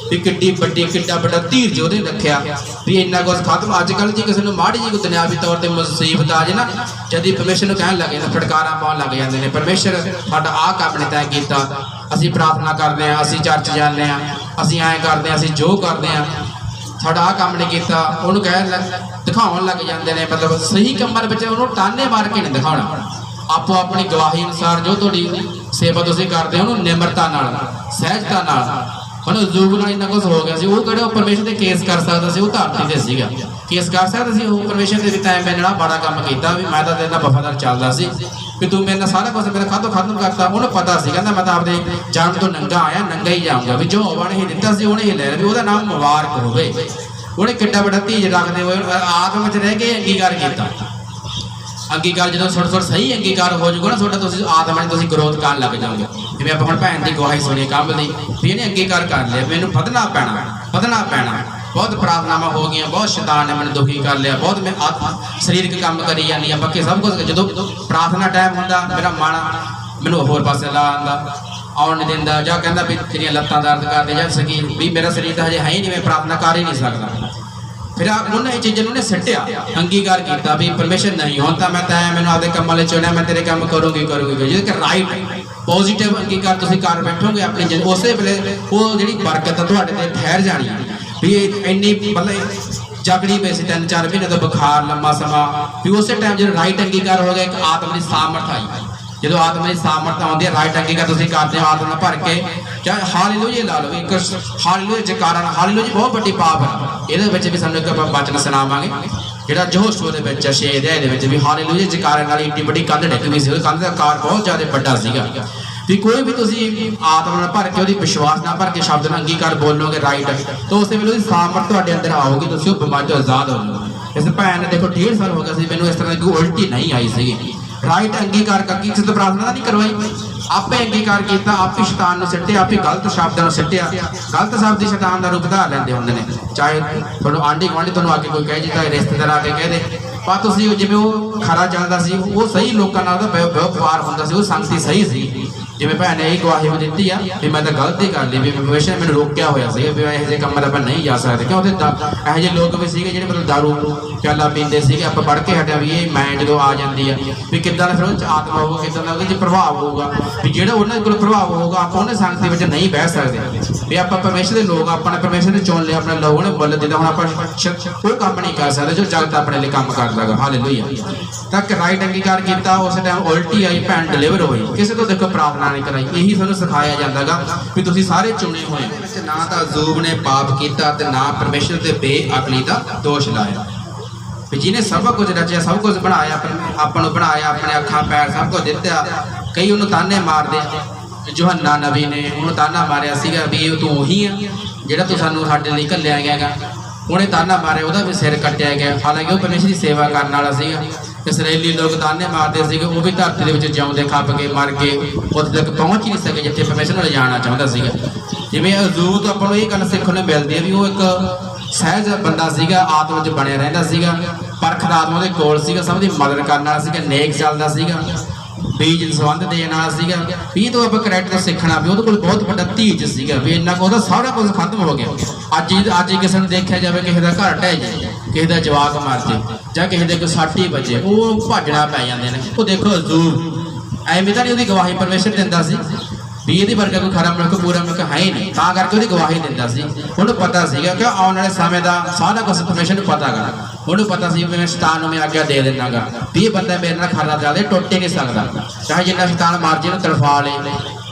ਵੀ ਕਿੱਡੀ ਵੱਡੀ ਕਿੱਡਾ ਵੱਡਾ ਧੀਰਜ ਉਹਦੇ ਰੱਖਿਆ ਵੀ ਇੰਨਾ ਕੁਝ ਖਤਮ। ਅੱਜ ਕੱਲ੍ਹ ਜੀ ਕਿਸੇ ਨੂੰ ਮਾੜੀ ਜੀ ਕੋਈ ਦੁਨਿਆਵੀ ਤੌਰ ਤੇ ਮੁਸੀਬਤ ਆ ਜੇ ਨਾ, ਜਦ ਪਰਮੇਸ਼ਰ ਨੂੰ ਕਹਿਣ ਲੱਗੇ ਨਾ ਫਟਕਾਰਾਂ ਪਾਉਣ ਲੱਗ ਜਾਂਦੇ ਨੇ, ਪਰਮੇਸ਼ਰ ਸਾਡਾ ਆਹ ਕੰਮ ਨੇ ਤੈਅ ਕੀਤਾ, ਅਸੀਂ ਪ੍ਰਾਰਥਨਾ ਕਰਦੇ ਹਾਂ, ਅਸੀਂ ਚਰਚ ਜਾਂਦੇ ਹਾਂ, ਅਸੀਂ ਐਂ ਕਰਦੇ ਹਾਂ, ਅਸੀਂ ਜੋ ਕਰਦੇ ਹਾਂ, ਸਾਡਾ ਆਹ ਕੰਮ ਨਹੀਂ ਕੀਤਾ। ਉਹਨੂੰ ਦਿਖਾਉਣ ਲੱਗ ਜਾਂਦੇ ਨੇ। ਮਤਲਬ ਸਹੀ ਕੰਮਾਂ ਵਿੱਚ ਉਹਨੂੰ ਤਾਨੇ ਮਾਰ ਕੇ ਨਹੀਂ ਦਿਖਾਉਣਾ। ਆਪੋ ਆਪਣੀ ਗਵਾਹੀ ਅਨੁਸਾਰ ਜੋ ਤੁਹਾਡੀ ਸੇਵਾ ਤੁਸੀਂ ਕਰਦੇ ਹੋ ਉਹਨੂੰ ਨਿਮਰਤਾ ਨਾਲ, ਸਹਿਜਤਾ ਨਾਲ। ਹੁਣ ਅਯੂਬ ਨਾਲ ਇੰਨਾ ਕੁਝ ਹੋ ਗਿਆ ਸੀ, ਉਹ ਕਿਹੜਾ ਪਰਮੇਸ਼ਰ ਤੇ ਕੇਸ ਕਰ ਸਕਦਾ ਸੀ? ਉਹ ਧਰਤੀ ਤੇ ਸੀਗਾ, ਕੇਸ ਕਰ ਸਕਦਾ ਸੀ ਉਹ ਪਰਮੇਸ਼ਰ ਦੇ ਵੀ ਤੈਂ ਮੇਰੇ ਨਾਲ ਬੜਾ ਕੰਮ ਕੀਤਾ, ਵੀ ਮੈਂ ਤਾਂ ਤੇਰੇ ਨਾਲ ਵਫਾਦਾਰ ਚੱਲਦਾ ਸੀ, ਵੀ ਤੂੰ ਮੇਰੇ ਨਾਲ ਸਾਰਾ ਕੁਝ ਮੇਰੇ ਖਾਤੋਂ ਖਤਮ ਕਰਤਾ। ਉਹਨੂੰ ਪਤਾ ਸੀ, ਕਹਿੰਦਾ ਮੈਂ ਤਾਂ ਆਪਦੇ ਜਾਣ ਤੋਂ ਨੰਗਾ ਆਇਆ, ਨੰਗਾ ਹੀ ਜਾਊਂਗਾ। ਵੀ ਜੋ ਹੋਵਾ ਨੇ ਹੀ ਦਿੱਤਾ ਸੀ ਉਹਨੇ ਹੀ ਲੈ ਲਿਆ, ਵੀ ਉਹਦਾ ਨਾਮ ਮੁਬਾਰਕ ਹੋਵੇ। ਉਹਨੇ ਕਿੱਡਾ ਵੱਡਾ ਧੀਰਜ ਰੱਖਦੇ ਹੋਏ ਆਤਮ ਵਿੱਚ ਰਹਿ ਕੇ ਅੰਗੀਕਾਰ ਕੀਤਾ। ਅੰਗੀਕਾਰ ਜਦੋਂ ਥੋੜਾ ਸਹੀ ਅੰਗੀਕਾਰ ਹੋ ਜਾਊਗਾ ਨਾ ਤੁਹਾਡਾ, ਤੁਸੀਂ ਆਤਮਾ 'ਚ ਤੁਸੀਂ ਗਰੋਥ ਕਰਨ ਲੱਗ ਜਾਓਗੇ। ਜਿਵੇਂ ਆਪਾਂ ਹੁਣ ਭੈਣ ਦੀ ਗਵਾਹੀ ਸੁਣੀ ਕੰਮ ਦੀ ਵੀ ਇਹਨੇ ਅੰਗੀਕਾਰ ਕਰ ਲਿਆ, ਮੈਨੂੰ ਵਧਣਾ ਪੈਣਾ। बहुत प्रार्थनावां हो गई, बहुत शैतान ने मैंने दुखी कर लिया, बहुत मैं शरीरक काम करी जानी, बाकी सब कुछ जो प्रार्थना टाइम होंदा मेरा मन मैनू होर पासे ला आंदा, आउण नहीं दिंदा, जां कहंदा भी तेरियां लत्तां दर्द करदी जां सकी भी मेरा शरीर तो हजे है ही नहीं, मैं प्रार्थना कर ही नहीं सकता। फिर उन्हें ये चीज़ों ने सट्टिया अंगीकार किया भी परमेश्वर नहीं हुण तां मैं मैनू आपदे कम्मां लई चुनिया, मैं तेरे काम करूँगी जे राइट पॉजिटिव अंगीकार तुसीं कर बैठोगे अपनी जिंदगी, उस वेले वो जिहड़ी बरकत तुहाडे ते ठहर जानी भी इन्नी मतलब जगड़ी पई सी 3-4 महीने तो बुखार लंबा समा भी उस टाइम जो राइट अंगीकार हो गया, एक आत्मा की सामर्थ आई, जो आत्मा की सामर्थ आती है राइट अंगीकार तुसीं करदे हो आत्मा भर के, चाहे हालेलुया ला लो एक हालेलुया जकारा, हालेलुया बहुत बड़ी पाप है, ये भी सानूं एक वचन सुनावांगे जिहड़ा यहोशू दे विच 6 अध्याय दे भी हालेलुया जकारे नाल इतनी बड़ी कंध डिग पई सी, कंध दा आकार बहुत ज़्यादा वड्डा सीगा भी कोई भी तुसीं आत्मा नाल भर के विश्वास नाल भर के शब्द नाल अंगीकार बोलोगे राइट तो उस वेले उहदी सामर्थ तुहाडे अंदर आओगी, तुसीं बीमारी तो आज़ाद हो जाओगे। इस भैन ने देखो 1.5 साल हो गया सी मैनूं इस तरह की उल्टी नहीं आई सी, राइट अंगीकार करके किसी तो प्रार्थना नहीं करवाई, आपे अंगीकार किया, आप ही शैतान नूं सट्टिया, आप ही गलत शब्दां नूं सट्टिया, गलत शब्द ही शैतान दा रूप धार लैंदे हुंदे ने, चाहे तुहानूं आंढी गुआंढी तुहानूं आके कोई कहे चाहे रिश्तेदार आके कह दे, पर तुसीं जिवें वो खरा चलदा सी वो सही लोकां नाल दा व्यवहार हुंदा सी, वो संगति सही सी, जिवें भैन ने यही गवाही दी है भी मैं तो गलती कर ली भी परमेश्वर मैंने रोकिया होया सी भी मैं इहो काम पर नहीं जा सकते, क्यों ਇਹੋ ਜਿਹੇ लोग भी ਸੀਗੇ ਜਿਹੜੇ मतलब दारू प्याला पींदे सीगे, ਆਪਾਂ पढ़ के हटिया भी ये माइंड जो आ जाती है भी किदां दा फिर ਉਹ 'ਚ आत्मा होगा, किदां दा ਉਹਦੇ 'ਚ प्रभाव होगा भी ਜਿਹੜਾ ਉਹਨਾਂ ਕੋਲ प्रभाव होगा ਆਪਾਂ ਉਹਨੇ ਸੰਗਤ ਵਿੱਚ नहीं बह सकते भी ਆਪਾਂ परमेश्वर ਦੇ लोग अपने परमेश्वर ने चुन लिया, अपने लोगों ने मुੱਲ ਦਿੱਤਾ, ਹੁਣ ਆਪਾਂ कोई काम नहीं कर सकते जो जगत अपने लिए काम करदा है। हालेलुया तक राइट अंगीकार किया, उस टाइम उल्टी आई, भैन डिलीवर हुई, किसी तो देखो प्रार्थना नहीं कराई, यही सानूं सिखाया जाता गा भी तुसीं सारे चुने हुए ना तो अयूब ने पाप किया ते ना परमेश्वर ते बेअकली का दोष लाया, जिन्हें सब कुछ रचिया सब कुछ बनाया अपन बनाया, अपने अखां पैर सब कुछ दिता, कई उन्होंने ताने मारदे, यूहन्ना नबी ने उन्होंने ताना मारिया सीगा भी तू उही है जिहड़ा तू सानूं साडे लई घल्लिया गया, उन्हें ताना मारे वह भी सिर कट्टिया गया, हालांकि वह परमेश्वर की सेवा करने वाला सीगा, इसराइली लोग ताने मारते थे वो भी धरती के जिउंदे खप के मर के उत्थे तक पहुँच ही नहीं सके जिथे परमेश्वर ने जाना चाहता सीगा। जिवें अयूब तो अपन ये गल सीखने मिलती है भी वो एक सहज बंदा सीगा, आत्मा च बनया रहिंदा सीगा, परख आत्मा दे कोल सीगा, सब दी मदद करने वाला सीगा, नेक चलदा सीगा, बीज संबंध देने वाला सीगा भी तो आप करैक्टर सीखना भी वो बहुत बड़ा धीज सीगा भी इन्ना को सारा कुछ खत्म हो गया। अज किसी ने देखा जाए किसी का घर ढह जाए, किसी का जवाक मर जाए ਜਾਂ ਕਿਸੇ ਦੇ ਕੋਈ ਸੱਟ ਹੀ ਵੱਜੇ ਉਹ ਭੱਜਣਾ ਪੈ ਜਾਂਦੇ ਨੇ। ਉਹ ਦੇਖੋ ਜ਼ੂਰ ਐਵੇਂ ਤਾਂ ਨਹੀਂ ਉਹਦੀ ਗਵਾਹੀ ਪਰਮੇਸ਼ਰ ਦਿੰਦਾ ਸੀ ਵੀ ਇਹਦੀ ਵਰਗਾ ਕੋਈ ਖਰਾ ਮੁਲਕ ਪੂਰਾ ਮੁਲਕ ਹੈ ਹੀ ਨਹੀਂ, ਤਾਂ ਕਰਕੇ ਉਹਦੀ ਗਵਾਹੀ ਦਿੰਦਾ ਸੀ। ਉਹਨੂੰ ਪਤਾ ਸੀਗਾ ਕਿ ਆਉਣ ਵਾਲੇ ਸਮੇਂ ਦਾ ਸਾਰਾ ਕੁਝ ਪਰਮੇਸ਼ਰ ਨੂੰ ਪਤਾ ਗਾ, ਉਹਨੂੰ ਪਤਾ ਸੀ ਵੀ ਮੈਂ ਸ਼ੈਤਾਨ ਨੂੰ ਮੈਂ ਆਗਿਆ ਦੇ ਦਿੰਦਾ ਗਾ ਵੀ ਇਹ ਬੰਦਾ ਮੇਰੇ ਨਾਲ ਖਰਾ ਚੱਲਦੇ ਟੁੱਟ ਹੀ ਨਹੀਂ ਸਕਦਾ, ਚਾਹੇ ਜਿੰਨਾ ਸ਼ੈਤਾਨ ਮਰ ਜੇ ਉਹਨੂੰ ਤੜਫਾ ਲੇ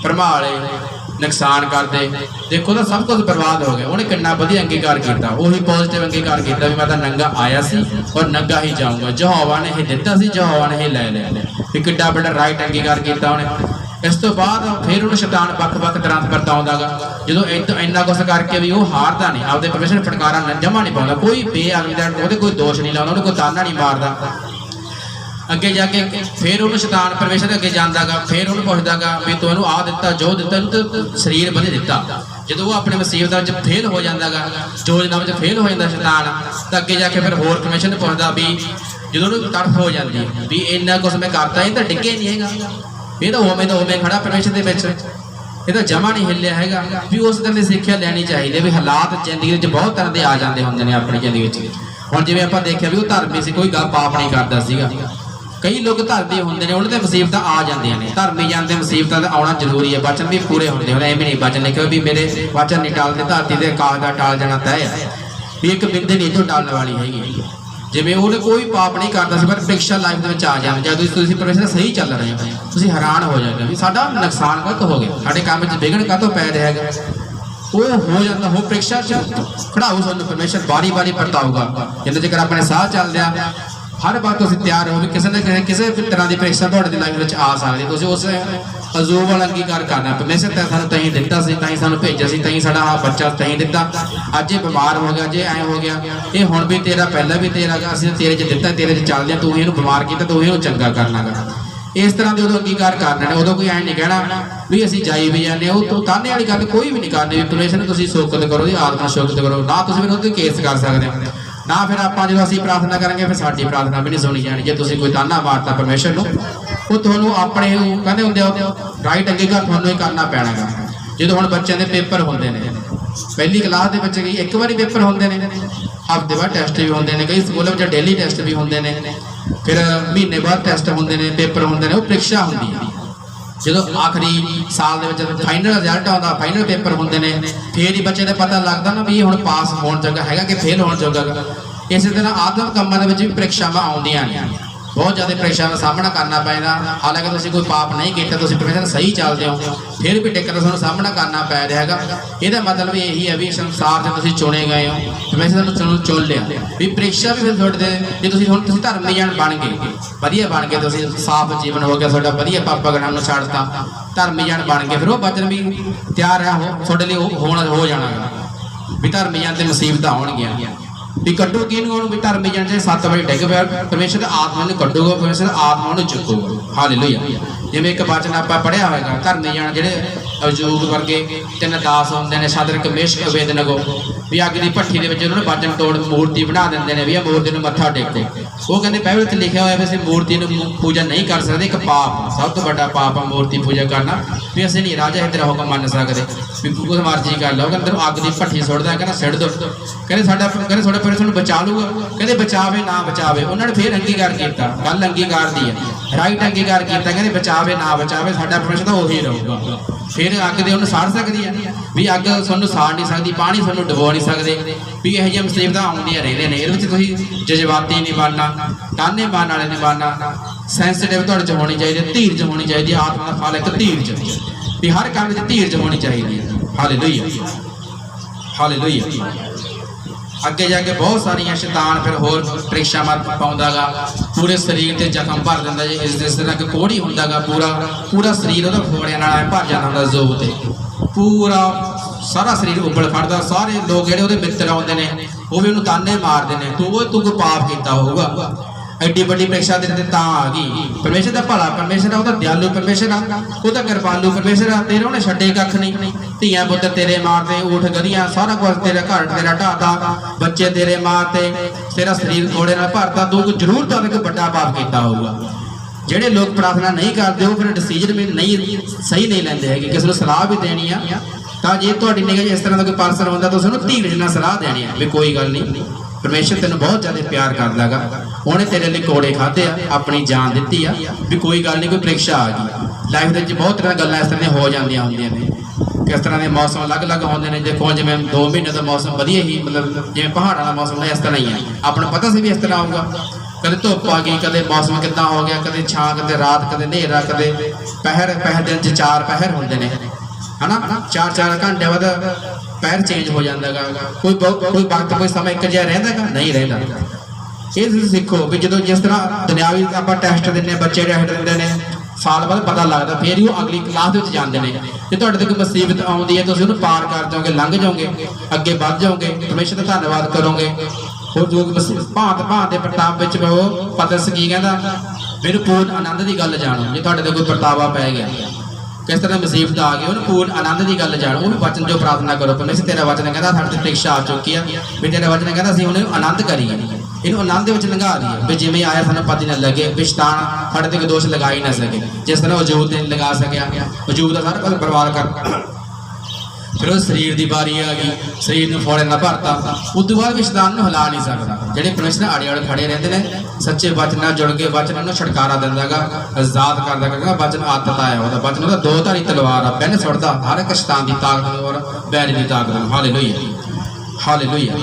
ਭਰਮਾ ਲੇ नुकसान करते। देखो तो सब कुछ बर्बाद हो गया। उन्हें कितना वधिया अंगीकार किया, वही पॉजिटिव अंगीकार किया भी मैं तो नंगा आया सी और नंगा ही जाऊँगा। यहोवा ने ही दिता सी, यहोवा ने ही लै लिया। किड्डा बड़ा राइट अंगीकार किया उन्हें। इस तो बाद फिर उन्हें शैतान वक्-वक् तरह बरताउंदा गा, जो इन्ना कुछ करके भी वो हारदा नहीं, आपदे परमेश्वर फटकारा जमा नहीं पाउंदा, कोई बेअदबी दा ओहदे कोई दोष नहीं लाउंदा, कोई ताना नहीं मारदा। अगे जाके फिर उन्होंने शैतान परमेश्वर अगे जाता गा, फिर उन्होंने पुछदा गा भी तू इहनूं आ दिता जो दिता तो शरीर बदे दिता। जो वो अपने मुसीबत फेल हो जाता गा, योजना में फेल हो जाता शैतान, तो अगे जाके फिर होर परमेश्वर ने पुछदा भी जो उन्होंने तड़फ हो जाती भी इन्ना कुछ मैं करता ये तो डिगे नहीं है, ये तो उवें खड़ा परमेश्वर के विच, ये तो जमा नहीं हिलिया है भी। उस तरह की सिक्ख्या लैनी चाहिए भी हालात जिंदगी बहुत तरह के आ जाते होंगे ने अपनी जिंदगी। हुण जिवें आपां देखिया भी वो धर्मी सी, कोई गल पाप नहीं करता सीगा। कई लोग धरती होंगे ने उन्होंने मुसीबत आ जाती ने, धर्मी जाते मुसीबत आना जरूरी है, वचन भी पूरे होंगे हैं। एवं नहीं वचन लिखे भी मेरे वचन नहीं टालते, धरती के आकाश का टाल जाना तय है भी एक बिंदे नहीं जो टालने वाली हैगी। जिवें उन्हें कोई पाप नहीं करता सी पर परीक्षा लाइफ में आ जाए जब तुसीं परमेश्वर सही चल रहे हो, तुसीं हैरान हो जाते भी साडा नुकसान कद हो गया, साडे काम में विघन कद पै रहा है। वो हो जाता हो परीक्षा खड़ाऊ सानूं परमेश्वर बारी बारी परताऊगा। जिन्हें जेकर अपने साह चल रहा हर बार तुम तैयार हो भी किसी न किसी तरह की परीक्षा थोड़ी लाइफ में आ सकती, तुम उस अजूब वाला अंगीकार करना। परमेश्वर तैं सानूं तहीं दिता सी, तहीं सानूं भेजा सी, तहीं साडा बच्चा तहीं दिता, अज ये बीमार हो गया, जे ऐ हो गया, ये हुण भी तेरा पहला भी तेरा गा, असीं तेरे च दिता, तेरे च चलदे, तूं इहनूं बीमार कीता, तूं इहनूं चंगा करना गा। इस तरह के उदों अंगीकार करने ने, उदों कोई ऐ नहीं कहना भी असीं जाई भी जाने। वो तो ताने वाली गल कोई भी नहीं करनी भी परमेश्वर तुसीं शोकत करो, जी आत्मा शोकत करो ना, तुसीं फिर उहते केस कर सकते हो ना। फिर आपां जो असीं प्रार्थना करेंगे फिर साडी प्रार्थना भी नहीं सुनी जानी। जे तुसीं कोई ताना मारता परमेश्वर नूं, वो तुहानूं अपने कहंदे हुंदे राइट अंगीकार तुहानूं ही करना पैणा गा। ਜਦੋਂ ਹੁਣ ਬੱਚਿਆਂ ਦੇ ਪੇਪਰ ਹੁੰਦੇ ਨੇ, ਪਹਿਲੀ ਕਲਾਸ ਦੇ ਬੱਚੇ ਇੱਕ ਵਾਰੀ ਪੇਪਰ ਹੁੰਦੇ ਨੇ, ਹਫ਼ਤੇ ਬਾਅਦ ਟੈਸਟ ਵੀ ਹੁੰਦੇ ਨੇ, ਕਈ ਸਕੂਲਾਂ ਵਿੱਚ ਡੇਲੀ ਟੈਸਟ ਵੀ ਹੁੰਦੇ ਨੇ, ਫਿਰ ਮਹੀਨੇ ਬਾਅਦ ਟੈਸਟ ਹੁੰਦੇ ਨੇ, ਪੇਪਰ ਹੁੰਦੇ ਨੇ, ਉਹ ਪ੍ਰੀਖਿਆ ਹੁੰਦੀ ਹੈ। ਜਦੋਂ ਆਖਰੀ ਸਾਲ ਦੇ ਵਿੱਚ ਫਾਈਨਲ ਰਿਜ਼ਲਟ ਆਉਂਦਾ, ਫਾਈਨਲ ਪੇਪਰ ਹੁੰਦੇ ਨੇ, ਫਿਰ ਹੀ ਬੱਚੇ ਦਾ ਪਤਾ ਲੱਗਦਾ ਨਾ ਵੀ ਇਹ ਹੁਣ ਪਾਸ ਹੋਣ ਜੋਗਾ ਹੈਗਾ ਕਿ ਫੇਲ ਹੋਣ ਜੋਗਾ ਗਾ। ਇਸੇ ਤਰ੍ਹਾਂ ਆਤਮਿਕ ਕੰਮਾਂ ਦੇ ਵਿੱਚ ਵੀ ਪ੍ਰੀਖਿਆਵਾਂ ਆਉਂਦੀਆਂ ਨੇ, बहुत ज़्यादा परीक्षा का सामना करना पैदा। हालांकि तुसीं कोई पाप नहीं किया, तुसीं परमेश्वर सही चलते हो, फिर भी दिक्कत का सामना करना पै रहा है। इसका मतलब यही है भी संसार से तुसीं चुने गए हो, परमेश्वर ने चुन लिया भी। परीक्षा भी फिर थोड़े जो तुसीं हुण तुसीं धर्मी जन बन गए, वधिया बन गए, तुसीं साफ जीवन हो गया तुहाडा, वधिया पापा गणां नूं छड्डता, धर्मी जन बन गए, फिर वो बचन भी तैयार है तुहाडे लई हो जाना भी। धर्मी जन ते मुसीबतां आउणगीਆਂ भी कड्डू किहनूं भी धर्मी जन जे 7 वजे डिग पिया, परमेश्वर आत्मा नूं कड्डूगा, परमेश्वर आत्मा नूं चुकूगा। हालेलुया। जिवें एक वचन आपां पढ़िया होएगा, धर्मी जन जिहड़े अयूब वर्गे 3 दास हुंदे ने, शदरक मेशक अबेदनगो, भी अग दी भट्ठी दे विच उन्हां नूं वचन तोड़ मूर्ति बना दिंदे ने भी इह मूर्ति नूं मत्था टेको। वो कहंदे बाइबल ते लिखिया होया भी असीं मूर्ति नूं पूजा नहीं कर सकदे, एक पाप सब तो वड्डा पाप आ मूर्ति पूजा करना, भी असीं नहीं राजा तेरा हुक्म मन सकदे भी कुछ मर्जी कर लो। कहंदे अग दी भट्ठी सुट्टदा, कहंदा सिट दो, कहंदे साडा कहंदे थोड़ा फिर तुहानूं बचा लूगा, कहंदे बचावे ना बचावे। उन्होंने फिर अंगीकार किया, गल अंगीकार दी है, राइट अंगीकार किया, कहंदे बचावे ना बचावे साडा परमेश्वर तां उही रहूगा। फिर अग दे उन्हें साड़ सकती है भी, अग तुहानूं साड़ नहीं सकती, पानी तुहानूं डुबो नहीं सकते भी। इहो जिहियां मुसीबतां आउंदियां रहिंदियां ने, इहदे विच तुसीं जज्बाती नहीं बनना, ताने मारन वाले नहीं बनना, सैंसिटिव तुहाडे च होनी चाहिए, धीरज होनी चाहिए। आत्मा दा फल एक धीरज भी, हर काम विच धीरज होनी चाहिए। Hallelujah hallelujah. अगे जाके बहुत सारिया शैतान फिर होर परीक्षा पाउंदा गा, पूरे शरीर ते जख्म भर दिंदा जी। इस तरह कि कोड़ी हुंदा गा, पूरा शरीर उहदा फोड़ियां नाल भर जांदा हुंदा, जोब ते पूरा सारा शरीर उबल खड़दा। सारे लोग जिहड़े उहदे मित्र आउंदे ने वो भी उहनूं ताने मारदे ने, तू कोई पाप कीता होऊगा। एड्डी बड़ी परीक्षा तेरे ते तां आ गई। परमेश्वर दा भला परमेश्वर आ, उहदा दयालु परमेश्वर आ, उहदा कृपालु परमेश्वर आ, तेरे उहने छड्डे कख नहीं। धीआं पुत्तर तेरे मारते, ऊठ गधियां सारा कुछ तेरा घर तेरा ढाता, बच्चे तेरे मारते, तेरा शरीर घोड़े नाल भरता, तू जरूर तो एक बड़ा पाप किया होगा। ਜਿਹੜੇ लोग प्रार्थना नहीं करते वो फिर डिसीजन भी नहीं सही नहीं लेंदे है, किसी को सलाह भी देनी है तो जे तुहाडी निगाह इस तरह का कोई पर्सन होंदा तो उसनूं धीरज नाल सलाह देनी है भी कोई गल नहीं, परमेश्वर तेन बहुत ज़्यादा प्यार करदा गा, उहने तेरे लिए कोड़े खाधे आ, अपनी जान दी आ भी कोई गल नहीं, कोई परीक्षा आ गई। लाइफ के बहुत तरह गल्लां इस तरह हो जांदियां होंदियां ने, किस तरह के मौसम अलग अलग होंदे ने। देखो जिवें 2 महीने का मौसम वधिया ही, मतलब जिवें पहाड़ां दा मौसम इस तरह ही है, अपना पता सी भी इस तरह आऊगा, कदे धुप आ गई, कदे मौसम कितना हो गया, कदे छां, कदे रात, कदे नेरा, कदे पहर दिन च 4 पहर होंदे ने, है ना, 4-4 घंटे बाद पैर चेंज हो जाता गा। कोई वक्त कोई समय एक जिहा रहिंदा गा नहीं रहिंदा। ये सीखो भी जो जिस तरह दुनियावी आप टैसट देने, बच्चे टैसट देंदे ने, साल बाद पता लगता, फिर ही वो अगली क्लास में जाते हैं। जो तुहाडे ते कोई मुसीबत आउंदी है तुसीं उहनूं पार कर जाओगे, लंघ जाओगे, अगे बढ़ जाओगे, परमेश्वर दा धन्नवाद करोगे। और जो भांत भांत के प्रताप विच वो पतरस की कहंदा, मैनूं पूर्ण आनंद की गल जाणो। जे तुहाडे ते कोई परतावा पै गया, किस तरह मुसीबत आ गई, उन्हें पूर्ण आनंद की गल जाणो। वो वचन जो प्रार्थना करो, परमेश्वर तेरा वचन कहता साडे ते परीक्षा आ चुकी है भी, तेरा वचन कहता असीं उन्हें आनंद करिए, इन्हूं आनंद विच लंघा दीए भी, जिवें आया सानूं पता न लगे भी शैतान साडे ते कोई दोष लगा ही ना सके, जिस तरह अजूब ते लगा सकिया। अजूब दा सारा कुछ बर्बाद कर, फिर उस शरीर की बारी आ गई, शरीर में फोड़े ना भरता, उस बाद भी शैतान नूं हिला नहीं सकता। जिहड़े परमेश्वर आड़े आड़े खड़े रहते हैं, सच्चे वचन नाल जुड़ के वचन नूं छुटकारा दिंदा गा, आजाद करदा गा। वचन आदत आया उहदा, वचन उहदा 2 धारी तलवार आ, बिन सुटदा हर एक शैतान की ताकत और बैरी की ताकत। Hallelujah hallelujah.